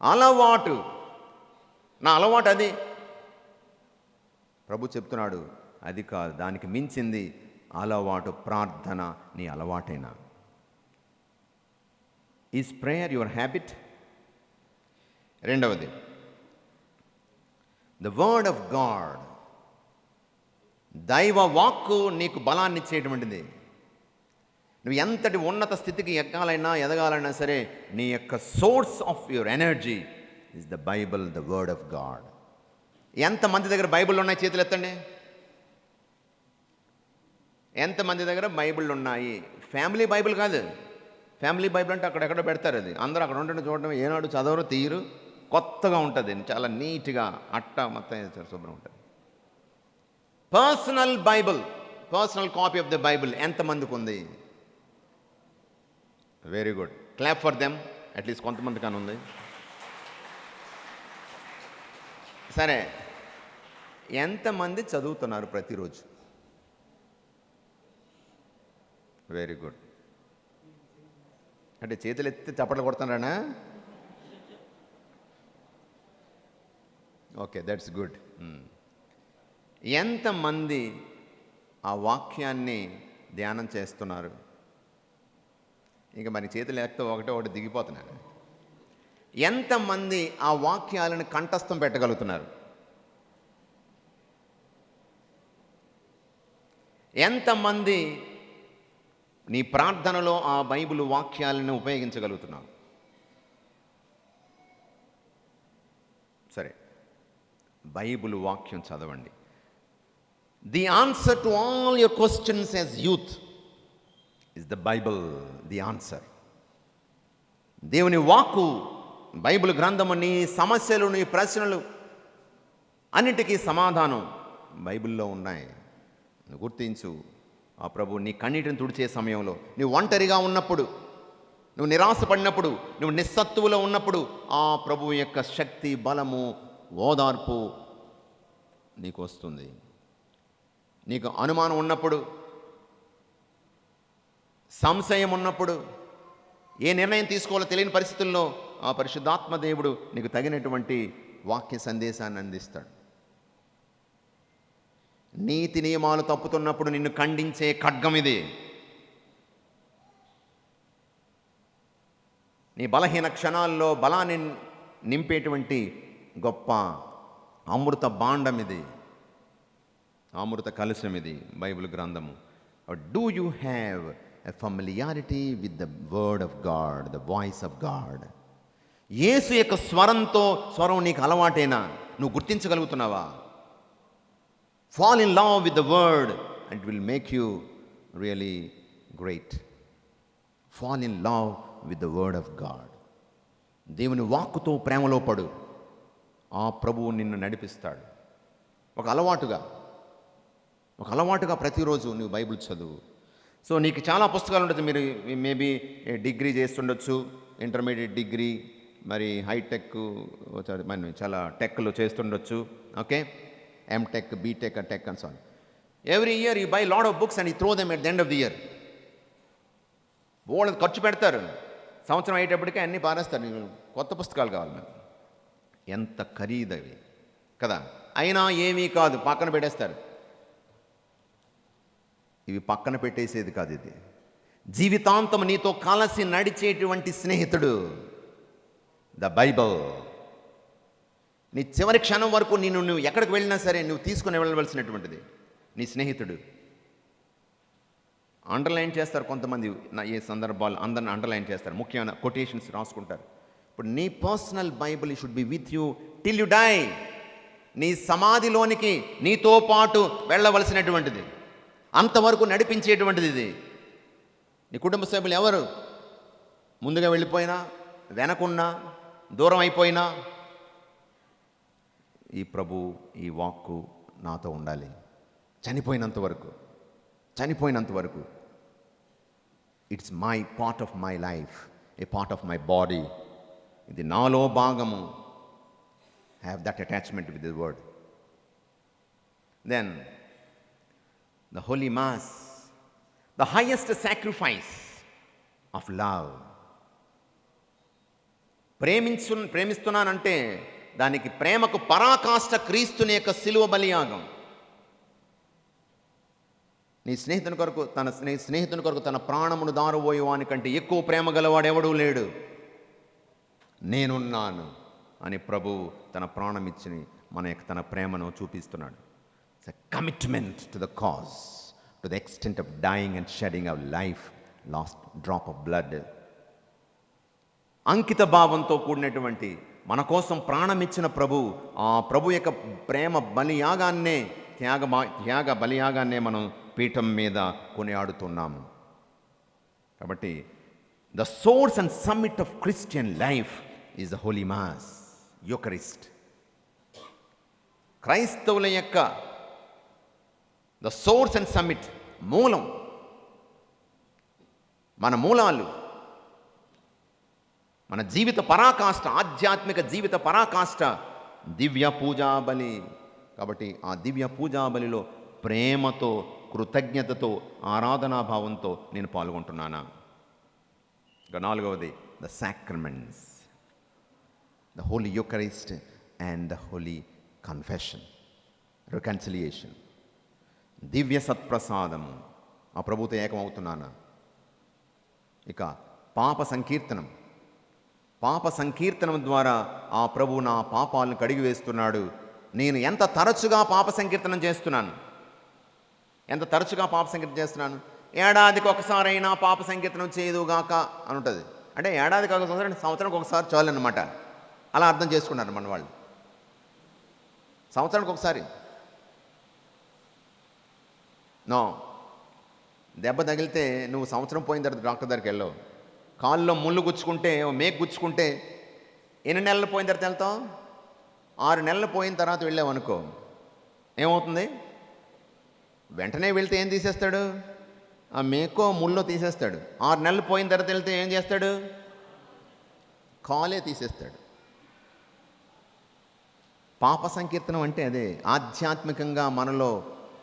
అలవాటు, నా అలవాటు అది. ప్రభు చెప్తున్నాడు అది కాదు, దానికి మించింది అలవాటు, ప్రార్థన నీ అలవాటైనా. Is prayer your habit? రెండవది, ద వర్డ్ ఆఫ్ గాడ్, దైవ వాక్కు నీకు బలాన్ని ఇచ్చేటువంటిది. నువ్వు ఎంతటి ఉన్నత స్థితికి ఎక్కాలైనా ఎదగాలైనా సరే నీ యొక్క source of your energy is the Bible, the word of God. ఎంతమంది దగ్గర బైబిల్ ఉన్నాయి? చేతులు ఎత్తండి. ఎంతమంది దగ్గర బైబిల్ ఉన్నాయి? ఫ్యామిలీ బైబిల్ కాదు. ఫ్యామిలీ బైబిల్ అంటే అక్కడెక్కడ పెడతారు, అది అందరూ అక్కడ ఉంటుంటే చూడడం, ఏనాడు చదవరు, తీయరు, కొత్తగా ఉంటుంది, చాలా నీట్గా అట్ట మొత్తం శుభ్రం ఉంటుంది. Personal Bible, personal copy of the Bible ఎంతమందికి ఉంది? Very good, clap for them. At least కొంతమంది కానీ ఉంది. సరే, ఎంతమంది చదువుతున్నారు ప్రతిరోజు? Very good. అంటే చేతులు ఎత్తి చప్పట్లు కొడుతున్నారా? Okay, that's good. ఎంతమంది ఆ వాక్యాన్ని ధ్యానం చేస్తున్నారు? ఇంకా మరి చేతులు ఎత్తే ఒకటి దిగిపోతున్నాను. ఎంతమంది ఆ వాక్యాలను కంఠస్థం పెట్టగలుగుతున్నారు? ఎంతమంది నీ ప్రార్థనలో ఆ బైబిల్ వాక్యాలను ఉపయోగించగలుగుతున్నావు? సరే, బైబిల్ వాక్యం చదవండి. The answer to all your questions as youth is the Bible, the answer. దేవుని వాక్కు, బైబిల్ గ్రంథము నీ సమస్యలు, నీ ప్రశ్నలు అన్నిటికీ సమాధానం బైబిల్లో ఉన్నాయి. నువ్వు గుర్తించు. ఆ ప్రభు నీ కన్నీటిని తుడిచే సమయంలో, నువ్వు ఒంటరిగా ఉన్నప్పుడు, నువ్వు నిరాశపడినప్పుడు, నువ్వు నిస్సత్తువులో ఉన్నప్పుడు ఆ ప్రభు యొక్క శక్తి, బలము, ఓదార్పు నీకు వస్తుంది. నీకు అనుమానం ఉన్నప్పుడు, సంశయం ఉన్నప్పుడు, ఏ నిర్ణయం తీసుకోవాలో తెలియని పరిస్థితుల్లో ఆ పరిశుద్ధాత్మ దేవుడు నీకు తగినటువంటి వాక్య సందేశాన్ని అందిస్తాడు. నీతి నియమాలు తప్పుతున్నప్పుడు నిన్ను ఖండించే ఖడ్గం ఇది. నీ బలహీన క్షణాల్లో బలాన్ని నింపేటువంటి గొప్ప అమృత భాండం ఇది, అమృత కలశం ఇది బైబిల్ గ్రంథము. Do you have a familiarity with the word of God, the voice of God? Yesu యొక్క స్వరం నీకు అలవాటేనా? నువ్వు గుర్తించగలుగుతున్నావా? Fall in love with the word and it will make you really great. Fall in love with the word of God. దేవుని వాక్కుతో ప్రేమలో పడు. ఆ ప్రభువు నిన్ను నడిపిస్తాడు. ఒక అలవాటుగా ప్రతిరోజు నువ్వు బైబిల్ చదువు. సో నీకు చాలా పుస్తకాలు ఉంటుంది. మీరు మేబీ డిగ్రీ చేస్తుండొచ్చు, ఇంటర్మీడియట్ డిగ్రీ, మరి హైటెక్, చాలా టెక్లు చేస్తుండొచ్చు. Okay, M.Tech, B.Tech, Tech and so on. Every year you buy a lot of books and you throw them at the end of the year. బోల్డ్ ఖర్చు పెడతారు, సంవత్సరం అయ్యేటప్పటికే అన్నీ పారేస్తారు. కొత్త పుస్తకాలు కావాలి మేము. ఎంత ఖరీదవి కదా, అయినా ఏమీ కాదు, పక్కన పెట్టేస్తారు. ఇవి పక్కన పెట్టేసేది కాదు, ఇది జీవితాంతం నీతో కలిసి నడిచేటువంటి స్నేహితుడు, ద బైబిల్. నీ చివరి క్షణం వరకు నువ్వు ఎక్కడికి వెళ్ళినా సరే నువ్వు తీసుకుని వెళ్ళవలసినటువంటిది నీ స్నేహితుడు. అండర్లైన్ చేస్తారు కొంతమంది, ఏ సందర్భాలు అందరిని అండర్లైన్ చేస్తారు, ముఖ్యమైన కొటేషన్స్ రాసుకుంటారు. ఇప్పుడు నీ personal Bible should be with you till you die. నీ సమాధిలోనికి నీతో పాటు వెళ్ళవలసినటువంటిది, అంతవరకు నడిపించేటువంటిది ఇది. నీ కుటుంబ సభ్యులు ఎవరు ముందుగా వెళ్ళిపోయినా, వెనకున్నా, దూరం అయిపోయినా, ఈ ప్రభు, ఈ వాక్కు నాతో ఉండాలి చనిపోయినంత వరకు. చనిపోయినంత వరకు it's my part of my life, a part of my body. ఇది నాలో భాగము. Have that attachment with the word. Then the holy mass, the highest sacrifice of love. ప్రేమిస్తున్నానంటే దానికి ప్రేమకు పరాకాష్ట క్రీస్తుని యొక్క శిలువ బలియాగం. నీ స్నేహితుని కొరకు తన ప్రాణమును దారబోయేవాని కంటే ఎక్కువ ప్రేమ గలవాడెవడూ లేడు. నేనున్నాను అని ప్రభువు తన ప్రాణం ఇచ్చి తన ప్రేమను చూపిస్తున్నాడు. It's a commitment to the cause, to the extent of dying and shedding of life, last drop of blood. అంకిత భావంతో కూడినటువంటి మన కోసం ప్రాణం ఇచ్చిన ప్రభు, ఆ ప్రభు యొక్క ప్రేమ బలియాగాన్నే, త్యాగ బలియాగాన్నే మనం పీఠం మీద కొనియాడుతున్నాము. కాబట్టి the source and summit of Christian life is the holy Mass, Eucharist. క్రైస్తవుల యొక్క ద సోర్స్ అండ్ సమ్మిట్, మూలం, మన మూలాలు, మన జీవిత పరాకాష్ట, ఆధ్యాత్మిక జీవిత పరాకాష్ట దివ్య పూజా బలి. కాబట్టి ఆ దివ్య పూజా బలిలో ప్రేమతో, కృతజ్ఞతతో, ఆరాధనాభావంతో నేను పాల్గొంటున్నానా. ఇక నాలుగవది the sacraments, the holy Eucharist and the holy confession, reconciliation. దివ్య సత్ప్రసాదము, ఆ ప్రభుతో ఏకమవుతున్నానా. ఇక పాప సంకీర్తనం ద్వారా ఆ ప్రభు నా పాపాలను కడిగి వేస్తున్నాడు. నేను ఎంత తరచుగా పాప సంకీర్తనం చేస్తున్నాను, ఏడాదికి ఒకసారైనా పాప సంకీర్తనం చేయదుగాక అని ఉంటుంది. అంటే ఏడాదికి ఒకసారి, సంవత్సరానికి ఒకసారి చాలు అన్నమాట. అలా అర్థం చేసుకున్నారు మన వాళ్ళు. సంవత్సరానికి ఒకసారి నో. దెబ్బ తగిలితే నువ్వు సంవత్సరం పోయిన తర్వాత డాక్టర్ దగ్గరికి వెళ్ళవు. కాళ్ళలో ముళ్ళు గుచ్చుకుంటే, మేకు గుచ్చుకుంటే ఎన్ని నెలలు పోయిన తర్వాత వెళ్తావు? 6 నెలలు పోయిన తర్వాత వెళ్ళావనుకో, ఏమవుతుంది? వెంటనే వెళ్తే ఏం తీసేస్తాడు? ఆ మేకో ముళ్ళో తీసేస్తాడు. 6 నెలలు పోయిన తర్వాత వెళ్తే ఏం చేస్తాడు? కాలే తీసేస్తాడు. పాప సంకీర్తనం అంటే అదే, ఆధ్యాత్మికంగా మనలో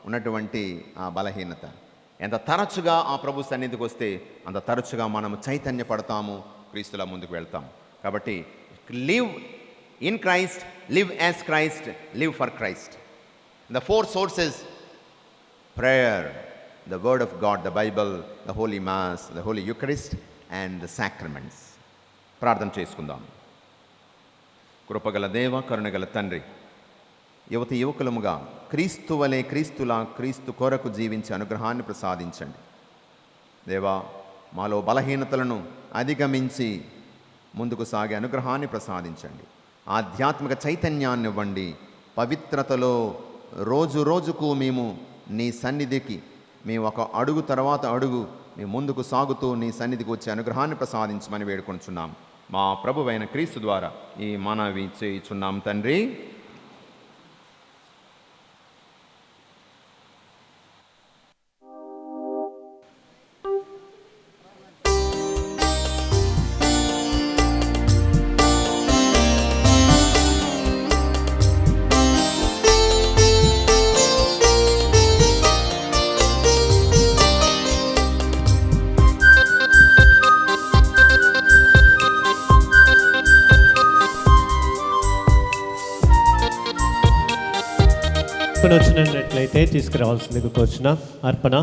ఉన్నటువంటి ఆ బలహీనత. ఎంత తరచుగా ఆ ప్రభు సన్నిధికి వస్తే అంత తరచుగా మనము చైతన్యపడతాము, క్రీస్తులా ముందుకు వెళ్తాం. కాబట్టి live in Christ, live as Christ, live for Christ. The 4 sources: prayer, the word of God, the Bible, the holy mass, the holy Eucharist and the sacraments. ప్రార్థన చేసుకుందాం. కృపగల దేవ, కరుణగల తండ్రి, యువకులముగా క్రీస్తు వలె, క్రీస్తు కొరకు జీవించే అనుగ్రహాన్ని ప్రసాదించండి దేవా. మాలో బలహీనతలను అధిగమించి ముందుకు సాగే అనుగ్రహాన్ని ప్రసాదించండి. ఆధ్యాత్మిక చైతన్యాన్ని ఇవ్వండి. పవిత్రతలో రోజుకు మేము నీ సన్నిధికి, మేము ఒక అడుగు తర్వాత అడుగు మేము ముందుకు సాగుతూ నీ సన్నిధికి వచ్చే అనుగ్రహాన్ని ప్రసాదించమని వేడుకొంచున్నాం. మా ప్రభువైన క్రీస్తు ద్వారా ఈ మనవి చేయుచున్నాం తండ్రి.
వచ్చినట్లయితే తీసుకురావాల్సిందిగా కోరుచున్న అర్పణ.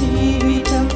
జీవితం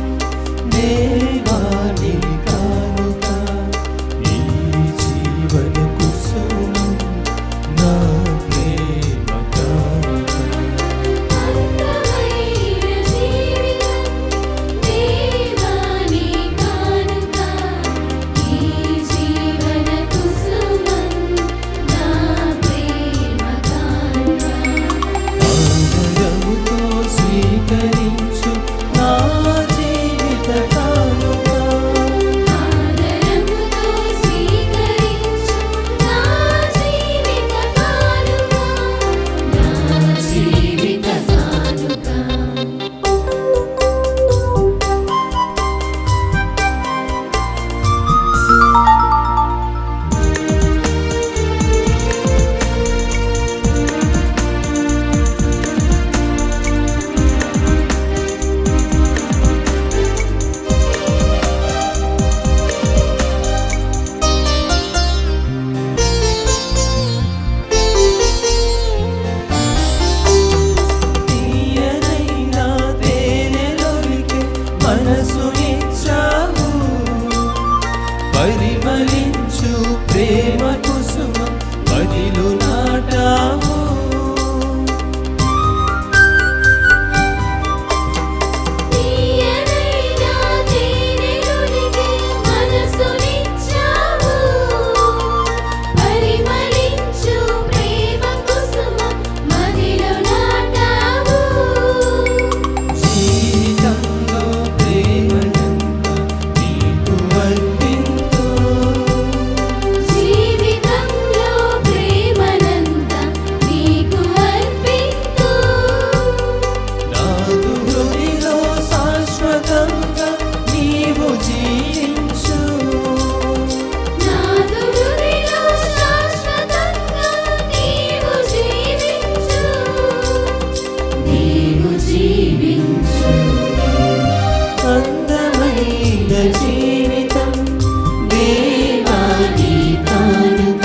జీవించు నాదు హృదయలో శాశ్వతంగా నీవు జీవించు అందమైన జీవితం దేవాని కానుక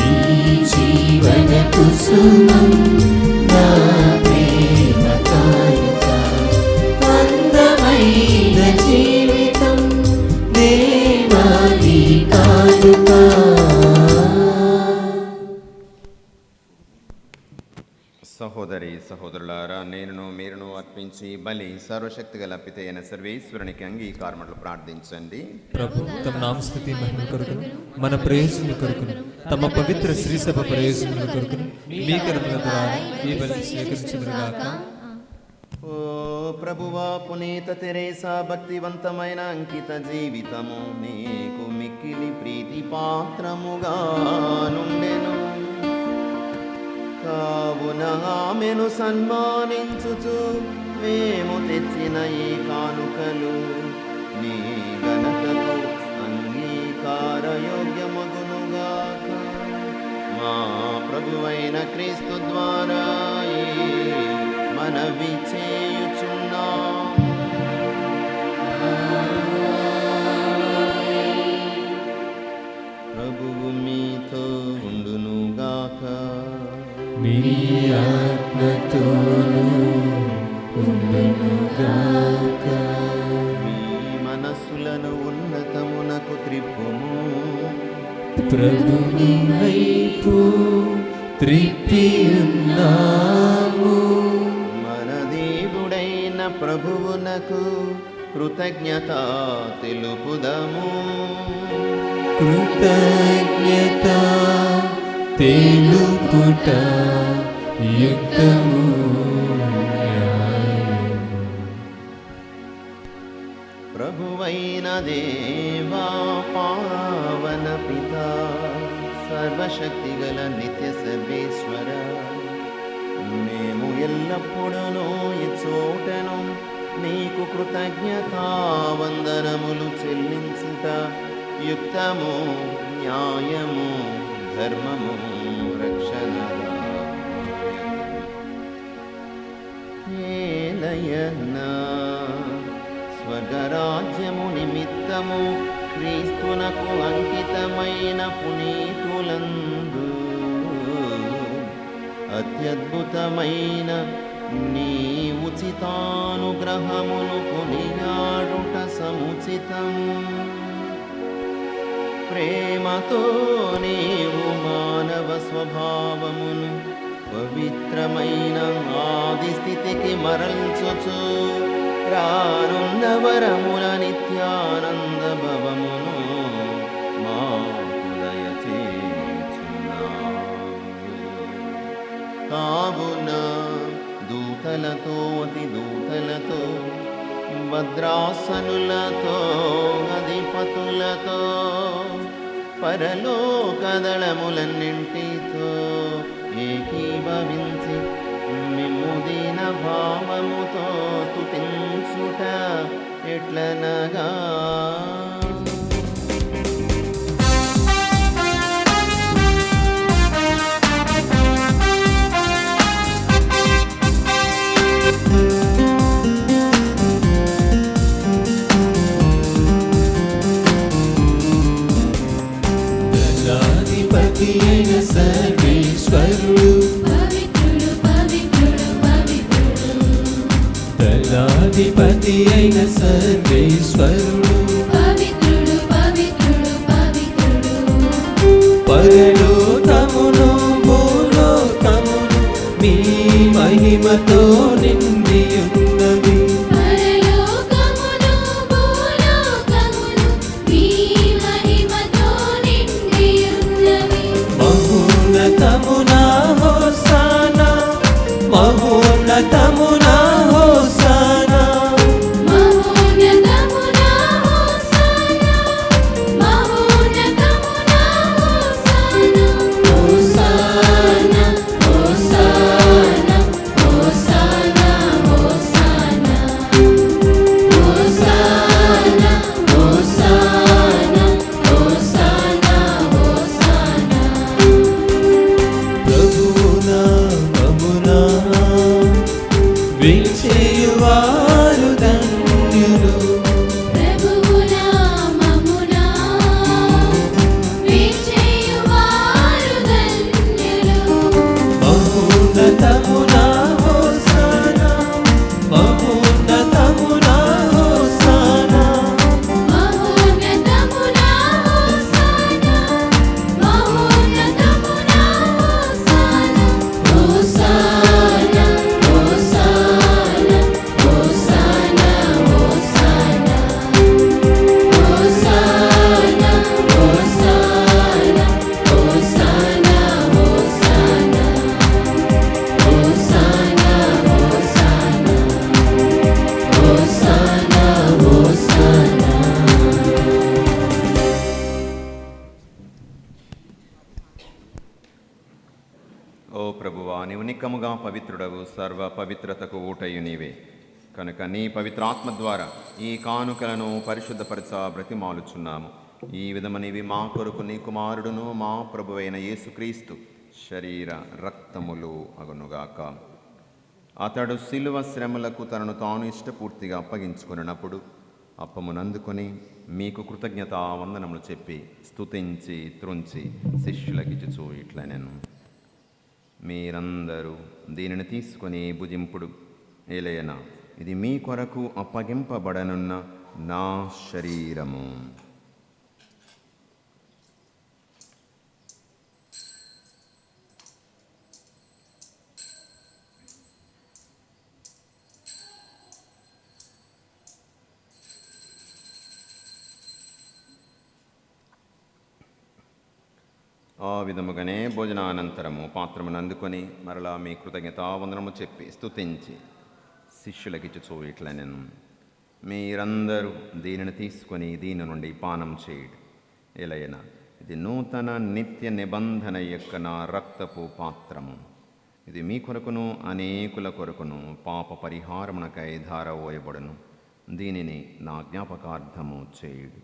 ఈ జీవన కుసుమం నా ప్రేమ కానుక అందమైన జీవితం దేవాని కానుక.
సహోదరి సహోదరులారా, నేనును మీరును అర్పించి బలి సర్వశక్తి గల పిత అయిన సర్వేశ్వరునికి అంగీకారములు ప్రార్థించండి.
ప్రభు తమ నామస్తుతి మహిమ కొరకును మన ప్రయోజనముల కొరకును తమ పవిత్ర శ్రీసభ ప్రయోజనముల కొరకును మీ కరముల ద్వారా ఈ బలి స్వీకరించుదురుగాక.
ఓ ప్రభువా, పునీత తెరేసా భక్తివంతమైన అంకిత జీవితము నీకు మిక్కిలి ప్రీతి పాత్రముగా నుండెను. కావున ఆమెను సన్మానించుచు మేము తెచ్చిన ఈ కానుకలు నీ ఘనతకు అంగీకారయోగ్యమగునుగాక. మా ప్రభువైన క్రీస్తు ద్వారా ఈ మనవి చేయుచున్నాం. ప్రభువు మీతో ఉండునుగాక.
మీ ఆత్మతోను ఉండునుగాక.
మీ మనస్సులను ఉన్నతమునకు త్రిప్పుము.
ప్రభుని వైపు త్రిప్పి ఉన్నాము.
మన దేవుడైన ప్రభువునకు కృతజ్ఞత తెలుపుదము.
కృతజ్ఞత తెలుపుట యుక్తము న్యాయము.
ప్రభువైన దేవా, పావన పిత, సర్వశక్తి గల నిత్య సర్వేశ్వర, మేము ఎల్లప్పుడూ ఈ చోటను నీకు కృతజ్ఞతావందనములు చెల్లించుట యుక్తము, న్యాయము, ధర్మము, రక్షణ. ఏలయన్నా స్వర్గరాజ్యము నిమిత్తము క్రీస్తునకు అంకితమైన పునీతులందు అత్యద్భుతమైన నీ ఉచితానుగ్రహమును కొనియాడుట సముచితం. ప్రేమతో నీవు మానవ స్వభావమును పవిత్రమైన ఆది స్థితికి మరల్చుచు రానున్న వరముల నిత్యానంద భవమును మాకు దయచేయుచున్నావు. కావున దూతలతో అతి దూతలతో భద్రాసనులతో అధిపతులతో పరలోకదళములన్నింటితో ఏకీభవించి మిమ్ము దీన భావముతో స్తుతించుట ఎట్లనగా
దళాధిపతి అయిన సర్వేశ్వరుడు పవిత్రుడు పవిత్రుడు పవిత్రుడు. దళాధిపతి అయిన సర్వేశ్వరుడు పవిత్రుడు పవిత్రుడు పవిత్రుడు. పరలోకమును భూలోకమును మీ మహిమతో నిండి ఉన్నవి. మహోన్నతమునా హోసానా, మహోన్నతమునా హోసానా,
మహోన్నతమునా హోసానా, మహోన్నతమునా hosanna.
Hosanna hosanna hosanna hosanna hosanna
నిక్కముగా పవిత్రుడవు, సర్వ పవిత్రతకు ఊటయు నీవే. కనుక నీ పవిత్రాత్మ ద్వారా ఈ కానుకలను పరిశుద్ధపరచ బ్రతిమాలుచున్నాము. ఈ విధమనివి మా కొరకు నీ కుమారుడును మా ప్రభువైన యేసుక్రీస్తు శరీర రక్తములు అగునుగాక. అతడు శిలువ శ్రమలకు తనను తాను ఇష్టపూర్తిగా అప్పగించుకున్నప్పుడు అప్పమునందుకొని మీకు కృతజ్ఞతా వందనములు చెప్పి స్తుతించి త్రుంచి శిష్యులకిచ్చుచూ ఇట్లనెను: మీరందరూ దీనిని తీసుకొని భుజింపుడు. ఏలయన ఇది మీ కొరకు అప్పగింపబడనున్న నా శరీరము. ఆ విధముగానే భోజనానంతరము పాత్రమును అందుకొని మరలా మీ కృతజ్ఞతావందనము చెప్పి స్తుతించి శిష్యులకిచ్చుచూ ఇట్లనెను: మీరందరూ దీనిని తీసుకొని దీని నుండి పానం చేయుడు. ఎలయన ఇది నూతన నిత్య నిబంధన యొక్క నా రక్తపు పాత్రము. ఇది మీ కొరకును అనేకుల కొరకును పాప పరిహారమునకై ధారవోయబడును. దీనిని నా జ్ఞాపకార్థము చేయుడు.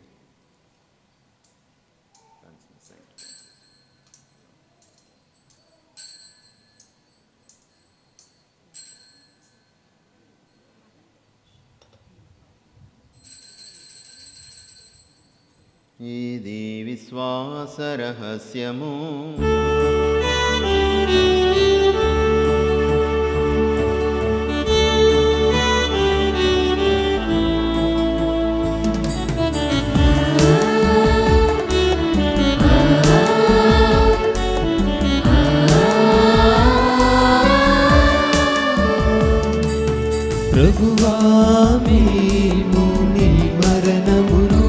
ఇది విశ్వాస రహస్యము.
ప్రభువా మేము నీ మరణమును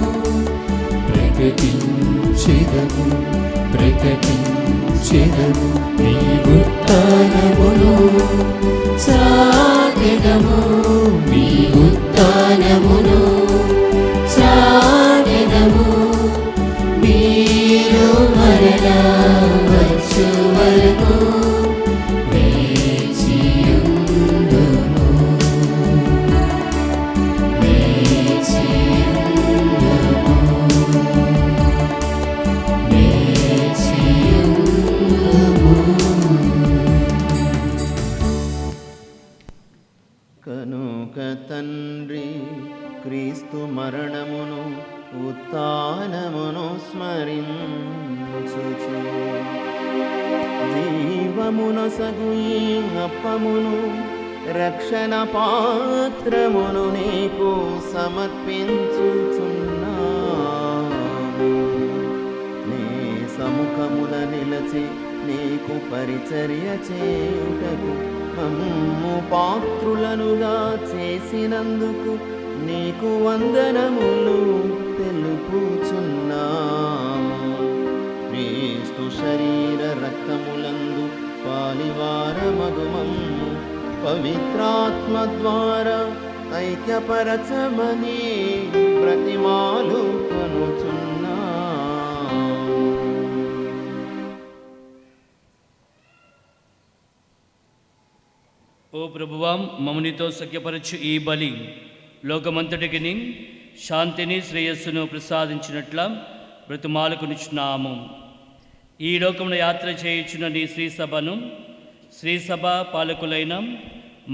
ప్రకటించెదము నీ ఉత్థానమును చాటెదము నీ ఉత్థానమును చాటెదము మీరు మరలా వచ్చు వరకు వేచియుందుము
కనుక తండ్రి క్రీస్తు మరణమును ఉత్థానమును స్మరించుచు జీవమునొసగు ఈ అప్పమును రక్షణ పాత్రమును నీకు సమర్పించుచున్నాము. నీ సముఖమున నిలచి నీకు పరిచర్య చేయుటకు మమ్ము పాత్రులనుగా చేసినందుకు నీకు వందనములు తెలుపుచున్నాము. క్రీస్తు శరీర రక్తములందు పాలివారమగు మమ్ము పవిత్రాత్మ ద్వారా ఐక్యపరచమని బ్రతిమాలు కొనుచున్నాము.
ఓ ప్రభువా, మమ్మనితో సఖ్యపరచు ఈ బలి లోకమంతటికి శాంతిని శ్రేయస్సును ప్రసాదించినట్ల బ్రతిమాలకునిచున్నాము. ఈ లోకమున యాత్ర చేయుచున్న నీ శ్రీసభను, శ్రీసభ పాలకులైన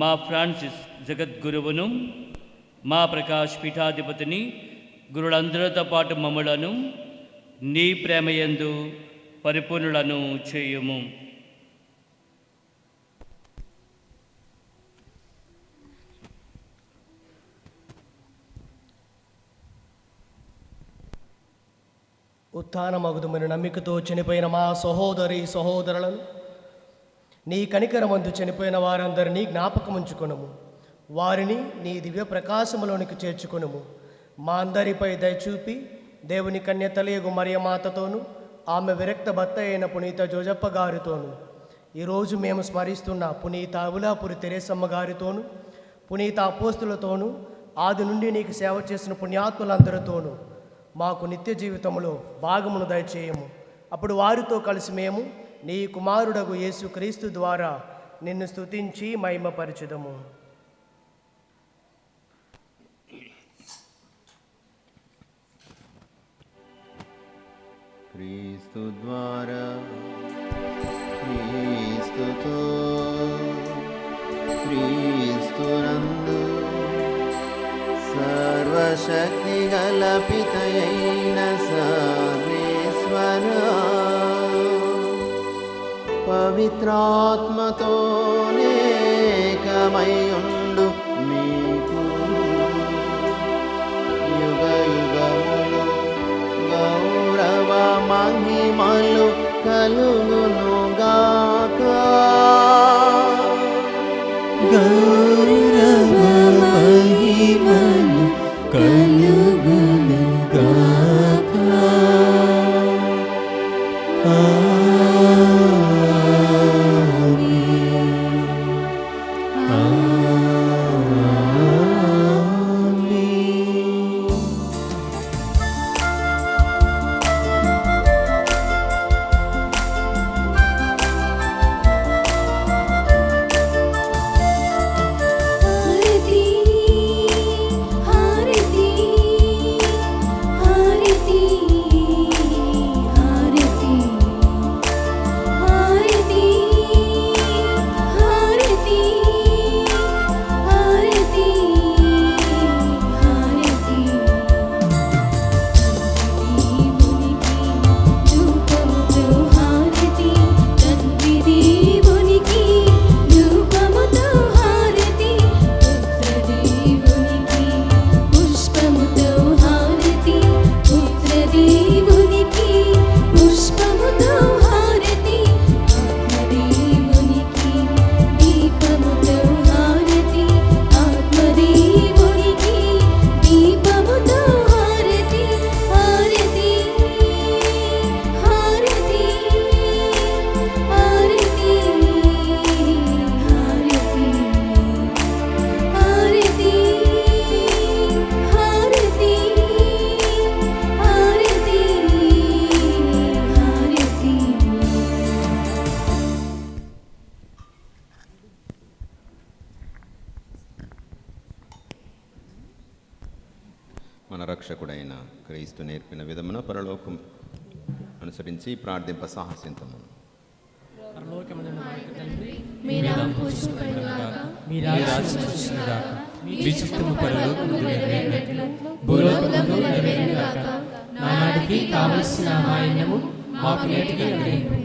మా ఫ్రాన్సిస్ జగద్గురువును, మా ప్రకాష్ పీఠాధిపతిని, గురులందరితో పాటు మమ్ములను నీ ప్రేమయందు పరిపూర్ణులను చేయుము.
ఉత్థానమగుదుమని నమ్మికతో చనిపోయిన మా సహోదరులను నీ కనికరమందు చనిపోయిన వారందరినీ జ్ఞాపకముంచుకొనుము. వారిని నీ దివ్య ప్రకాశములోనికి చేర్చుకొనుము. మా అందరిపై దయచూపి దేవుని కన్య తల్లియగు మరియమాతతోను ఆమె విరక్త భర్త అయిన పునీత జోజప్ప గారితోను ఈరోజు మేము స్మరిస్తున్న పునీత అబులాపురి తెరేసమ్మ గారితోను పునీత అపోస్తులతోనూ ఆది నుండి నీకు సేవ చేసిన పుణ్యాత్ములందరితోనూ మాకు నిత్య జీవితంలో భాగమును దయచేయము. అప్పుడు వారితో కలిసి మేము నీ కుమారుడగు యేసుక్రీస్తు ద్వారా నిన్ను స్తుతించి మహిమపరచుదము.
క్రీస్తు ద్వారా క్రీస్తుతో క్రీస్తునందు సర్వశక్తి గల పితయైన సర్వేశ్వర పవిత్రాత్మతో ఏకమై ఉండు మీకు యుగ యుగములు గౌరవ మహిమలు కలుగునుగాక.
గౌరవ మహిమలు కలుగునుగాక.
హారతి హారతి హారతి హారతి హారతి హారతి హారతి తండ్రి దేవునికి ధూపముతో హారతి పుత్రదేవునికి పుష్పముతో హారతి పుత్రదేవునికి పుష్పముతో హారతి ఆత్మదేవునికి దీపముతో హారతి ఆత్మదేవునికి దీపముతో హారతి హారతి హారతి హారతి హారతి హారతి హారతి హారతి
మన రక్షకుడైన క్రీస్తు నేర్పిన విధమున పరలోకం అనుసరించి ప్రార్థింప సాహసింతము.
మీ నామం పూజింపబడుగాక.
మీ రాజ్యం వచ్చునుగాక. మీ చిత్తము పరలోకమందు నెరవేరినట్లు భూలోకమందు నెరవేరునుగాక. నానాటికి కావలసిన మా అన్నము మాకు నేటికి అనుగ్రహింపు.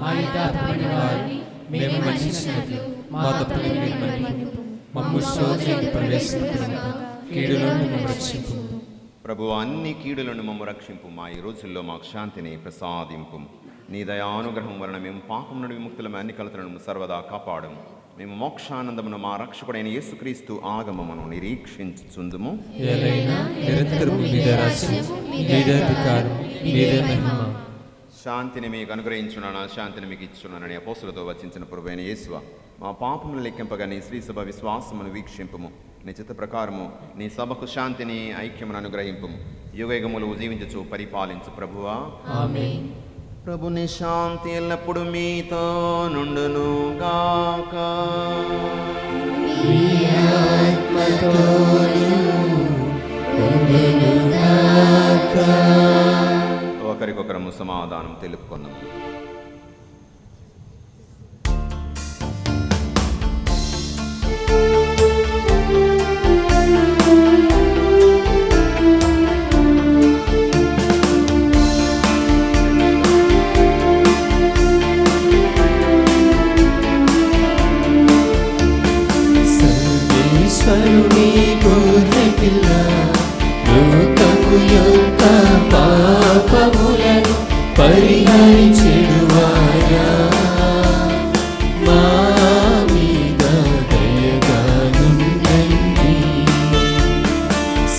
మా ఇంట అప్పుడైన వారిని మేము మన్నించినట్లు మా తప్పులను మీరు మన్నింపు. మమ్ము శోధనలోకి ప్రవేశింపనివ్వక కీడులో మమ్ము రక్షింపు.
ప్రభు అన్ని కీడులను మమ్ము రక్షింపు. మా ఈ రోజుల్లో మాకు శాంతిని ప్రసాదింపు. నీ దయానుగ్రహం వలన మేము పాపం నుండి విముక్తులమే, అన్ని కలతలను సర్వదా కాపాడము. మేము మోక్షానందమును మా రక్షకుడైన యేసుక్రీస్తు ఆగమమును నిరీక్షించుచుందుము.
ఏలైనా నిరంతరము మీదే రాజ్యము, మీదే అధికారం, మీదే మహిమ.
శాంతిని మీకు అనుగ్రహించున్నాను, శాంతిని మీకు ఇచ్చున్నానని అపోస్తులతో వచించిన ప్రభువైన యేసువ, మా పాపమును లెక్కింపగా నీ శ్రీ సభ విశ్వాసమును వీక్షింపుము. నీ చిత్త ప్రకారము నీ సభకు శాంతిని ఐక్యమును అనుగ్రహింపుము. యుగయుగములు జీవించుచు పరిపాలించు ప్రభువా.
ఆమేన్.
ప్రభుని శాంతి ఎల్లప్పుడు మీతో నుండును గాక. ఒకరికొకరము సమాధానం తెలుపుకున్నాము.
సర్వేశ్వరుని గొర్రెపిల్ల లోకము యొక్క పాపములను పరిహరించెడువాడా, మా మీద దయగా నుండండి.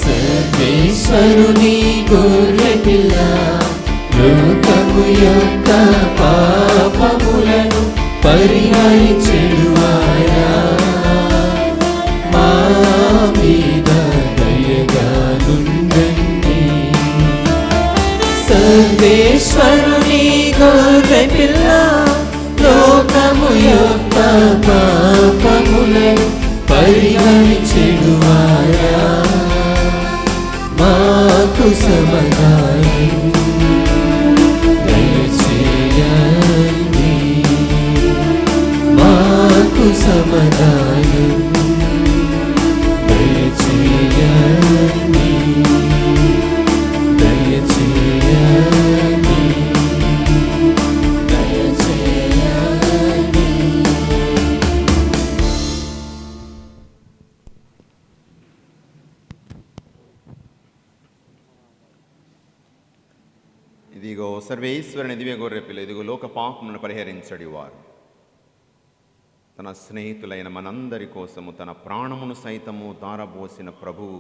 సర్వేశ్వరుని గొర్రెపిల్ల లోకము యొక్క పాపములను పరిహరించెడువాడా, మా మీద దయగా నుండండి. సర్వేశ్వరుని గొర్రెపిల్ల లోకము యొక్క పాపములను పరిహరించెడువారా మాకు సమాధానం దయచేయండి మాకు సమాధానం దయచేయండి దయచేయండి దయచేయండి.
ఇదిగో సర్వేశ్వరుని దివ్య గొర్రెపిల్ల, ఇదిగో లోక పాపములను పరిహరించడి వారు. తన స్నేహితులైన మనందరి కోసము తన ప్రాణమును సైతము ధారబోసిన ప్రభువు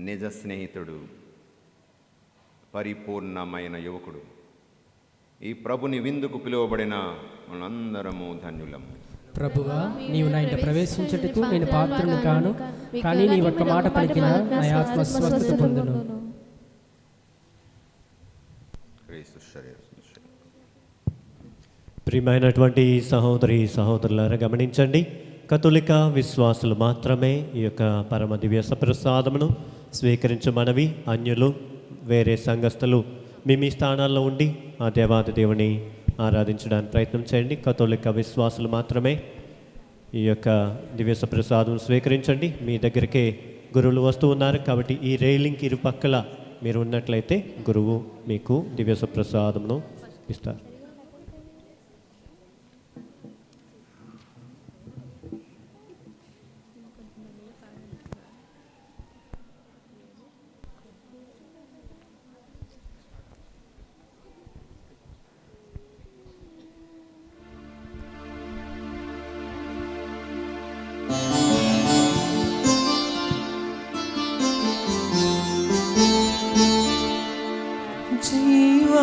నిజ స్నేహితుడు, పరిపూర్ణమైన యువకుడు. ఈ ప్రభుని విందుకు పిలువబడిన మనందరము ధన్యులము.
ప్రభువా, నీవు నా ఇంట ప్రవేశించుటకు నేను పాత్రను కాను, కానీ నీ ఒక్క మాట పలికిన నా ఆత్మ స్వస్థత పొందును.
క్రీస్తు శరీరం.
ప్రియమైనటువంటి సహోదరి సహోదరులారా గమనించండి, కథోలిక విశ్వాసులు మాత్రమే ఈ యొక్క పరమ దివ్య సప్రసాదమును స్వీకరించమనవి. అన్యులు వేరే సంఘస్థులు మీ స్థానాల్లో ఉండి ఆ దేవాది దేవుని ఆరాధించడానికి ప్రయత్నం చేయండి. కథోలిక విశ్వాసులు మాత్రమే ఈ యొక్క దివ్య సప్రసాదం స్వీకరించండి. మీ దగ్గరికే గురువులు వస్తూ ఉన్నారు కాబట్టి ఈ రైలింగ్కి ఇరుపక్కల మీరు ఉన్నట్లయితే గురువు మీకు దివ్య సప్రసాదమును ఇస్తారు.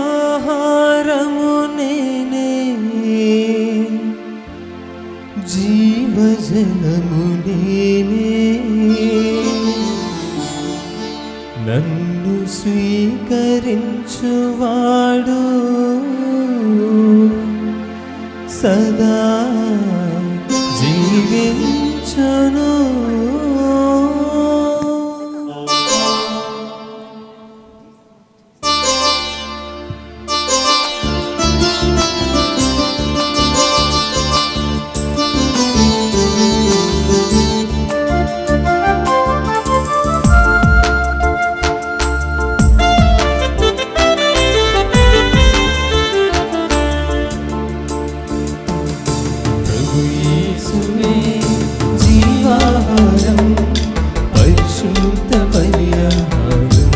జీవాహారము నేనే, జీవజలము నేనే, నన్ను స్వీకరించువాడు సదా జీవించును. జీవాహారం పరిశుద్ధ బలియాహారం,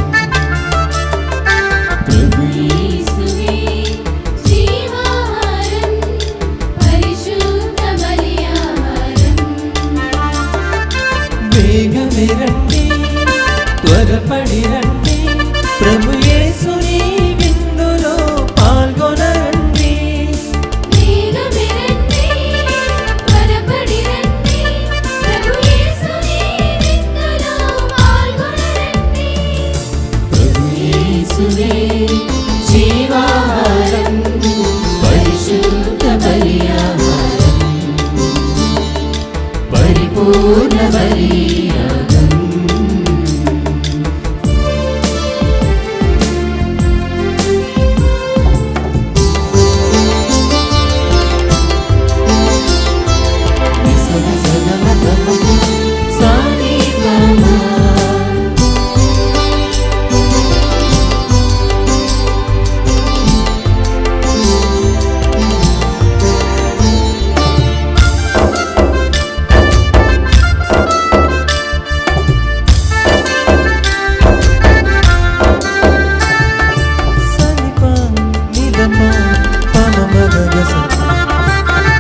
ప్రభు
యేసువే జీవాహారం పరిశుద్ధ బలియాహారం.
వేగమే రండి, త్వరపడి రండి, ప్రభు యేసుని విందులో పాల్గొనండి.
వేగమే రండి, త్వరపడి రండి, ప్రభు యేసుని విందులో పాల్గొనండి.
ప్రభు యేసువే జీవాహారం పరిశుద్ధ బలియాహారం, పరిపూర్ణ బలియాగం.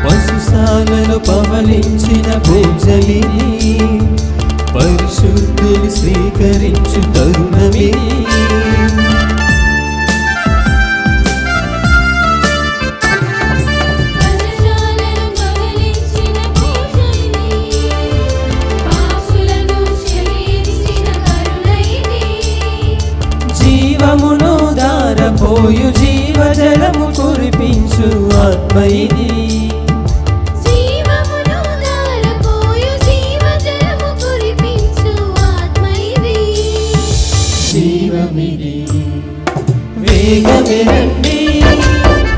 పశుశాలలో పవలించిన భోజలిని పరిశుద్ధులు స్వీకరించు తరుణమిది.
పశుశాలను పవలించిన భోజనిది, పాపులను క్షమించిన కరుణ ఇది.
జీవమును దారపోయు జీవజలము కురిపించు ఆత్మ ఇది. వేగమే రండి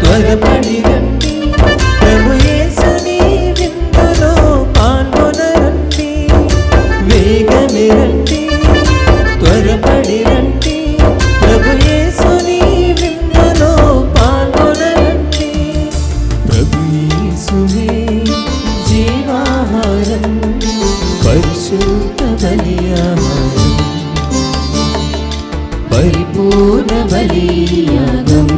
త్వరపడి రండి ప్రభు యేసుని విందులో పాల్గొనరండి వేగమే రండి త్వరపడి రండి ప్రభు యేసుని విందులో పాల్గొనరండి ప్రభు యేసునే జీవాహారం పరిశుద్ధ బలియాహారం పరిపూర్ణ బలియాగం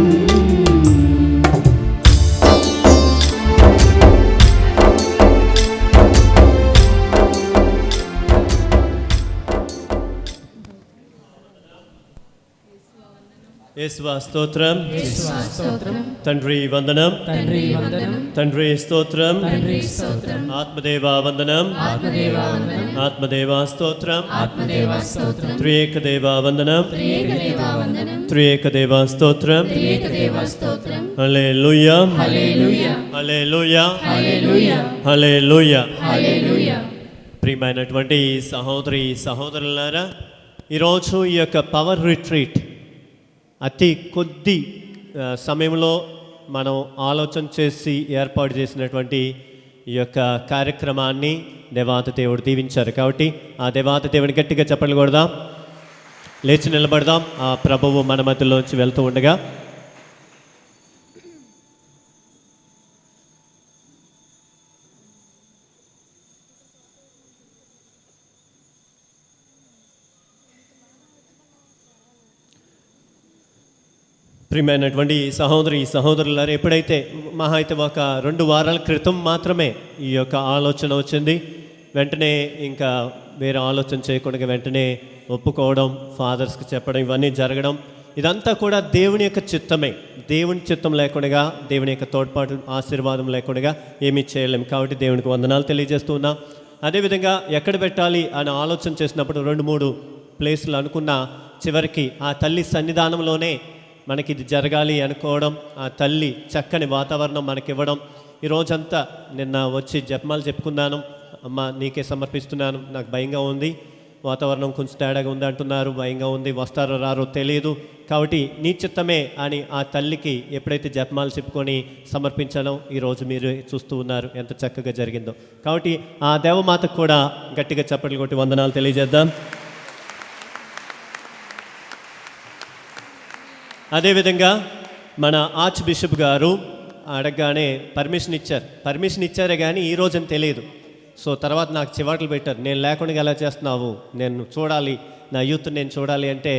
యేసువా స్తోత్రం, తండ్రి వందనం, తండ్రి స్తోత్రం, ఆత్మదేవా వందనం, ఆత్మదేవా స్తోత్రం, త్రియేక దేవా వందనం, త్రియేక దేవా స్తోత్రం, హల్లెలూయా, హల్లెలూయా, హల్లెలూయా. ప్రియమైనటువంటి సహోదరి సహోదరులారా, ఈరోజు ఈ యొక్క పవర్ రిట్రీట్ అతి కొద్ది సమయంలో మనం ఆలోచన చేసి ఏర్పాటు చేసినటువంటి ఈ యొక్క కార్యక్రమాన్ని దేవాతి దేవుడు దీవించారు. కాబట్టి ఆ దేవాతి దేవుని గట్టిగా చెప్పలు కొడదాం, లేచి నిలబడదాం. ఆ ప్రభువు మన మధ్యలోంచి వెళ్తూ ఉండగా ప్రియమైనటువంటి సహోదరి సహోదరులారు, ఎప్పుడైతే మహా అయితే ఒక 2 వారాల క్రితం మాత్రమే ఈ యొక్క ఆలోచన వచ్చింది, వెంటనే ఇంకా వేరే ఆలోచన చేయకుండా వెంటనే ఒప్పుకోవడం, ఫాదర్స్కి చెప్పడం, ఇవన్నీ జరగడం, ఇదంతా కూడా దేవుని యొక్క చిత్తమే. దేవుని చిత్తం లేకుండా, దేవుని యొక్క తోడ్పాటు ఆశీర్వాదం లేకుండా ఏమీ చేయలేము. కాబట్టి దేవునికి వందనాలు తెలియజేస్తూ ఉన్నాం. అదేవిధంగా ఎక్కడ పెట్టాలి అని ఆలోచన చేసినప్పుడు 2-3 ప్లేసులు అనుకున్న చివరికి ఆ తల్లి సన్నిధానంలోనే మనకి ఇది జరగాలి అనుకోవడం, ఆ తల్లి చక్కని వాతావరణం మనకి ఇవ్వడం. ఈరోజంతా నిన్న వచ్చి జపమాలు చెప్పుకున్నాను, అమ్మ నీకే సమర్పిస్తున్నాను, నాకు భయంగా ఉంది, వాతావరణం కొంచెం తేడాగా ఉంది అంటున్నారు, భయంగా ఉంది, వస్తారో రారో తెలియదు, కాబట్టి నీ చిత్తమే అని ఆ తల్లికి ఎప్పుడైతే జపమాలు చెప్పుకొని సమర్పించానో ఈరోజు మీరు చూస్తూ ఉన్నారు ఎంత చక్కగా జరిగిందో. కాబట్టి ఆ దేవమాతకు కూడా గట్టిగా చప్పట్లు కొట్టి వందనాలు తెలియజేద్దాం. అదేవిధంగా మన ఆర్చ్ బిషప్ గారు అడగగానే పర్మిషన్ ఇచ్చారే కానీ ఈ రోజని తెలియదు. సో తర్వాత నాకు చివాట్లు పెట్టారు, నేను లేకుండా ఎలా చేస్తున్నావు, నేను చూడాలి, నా యూత్ నేను చూడాలి అంటే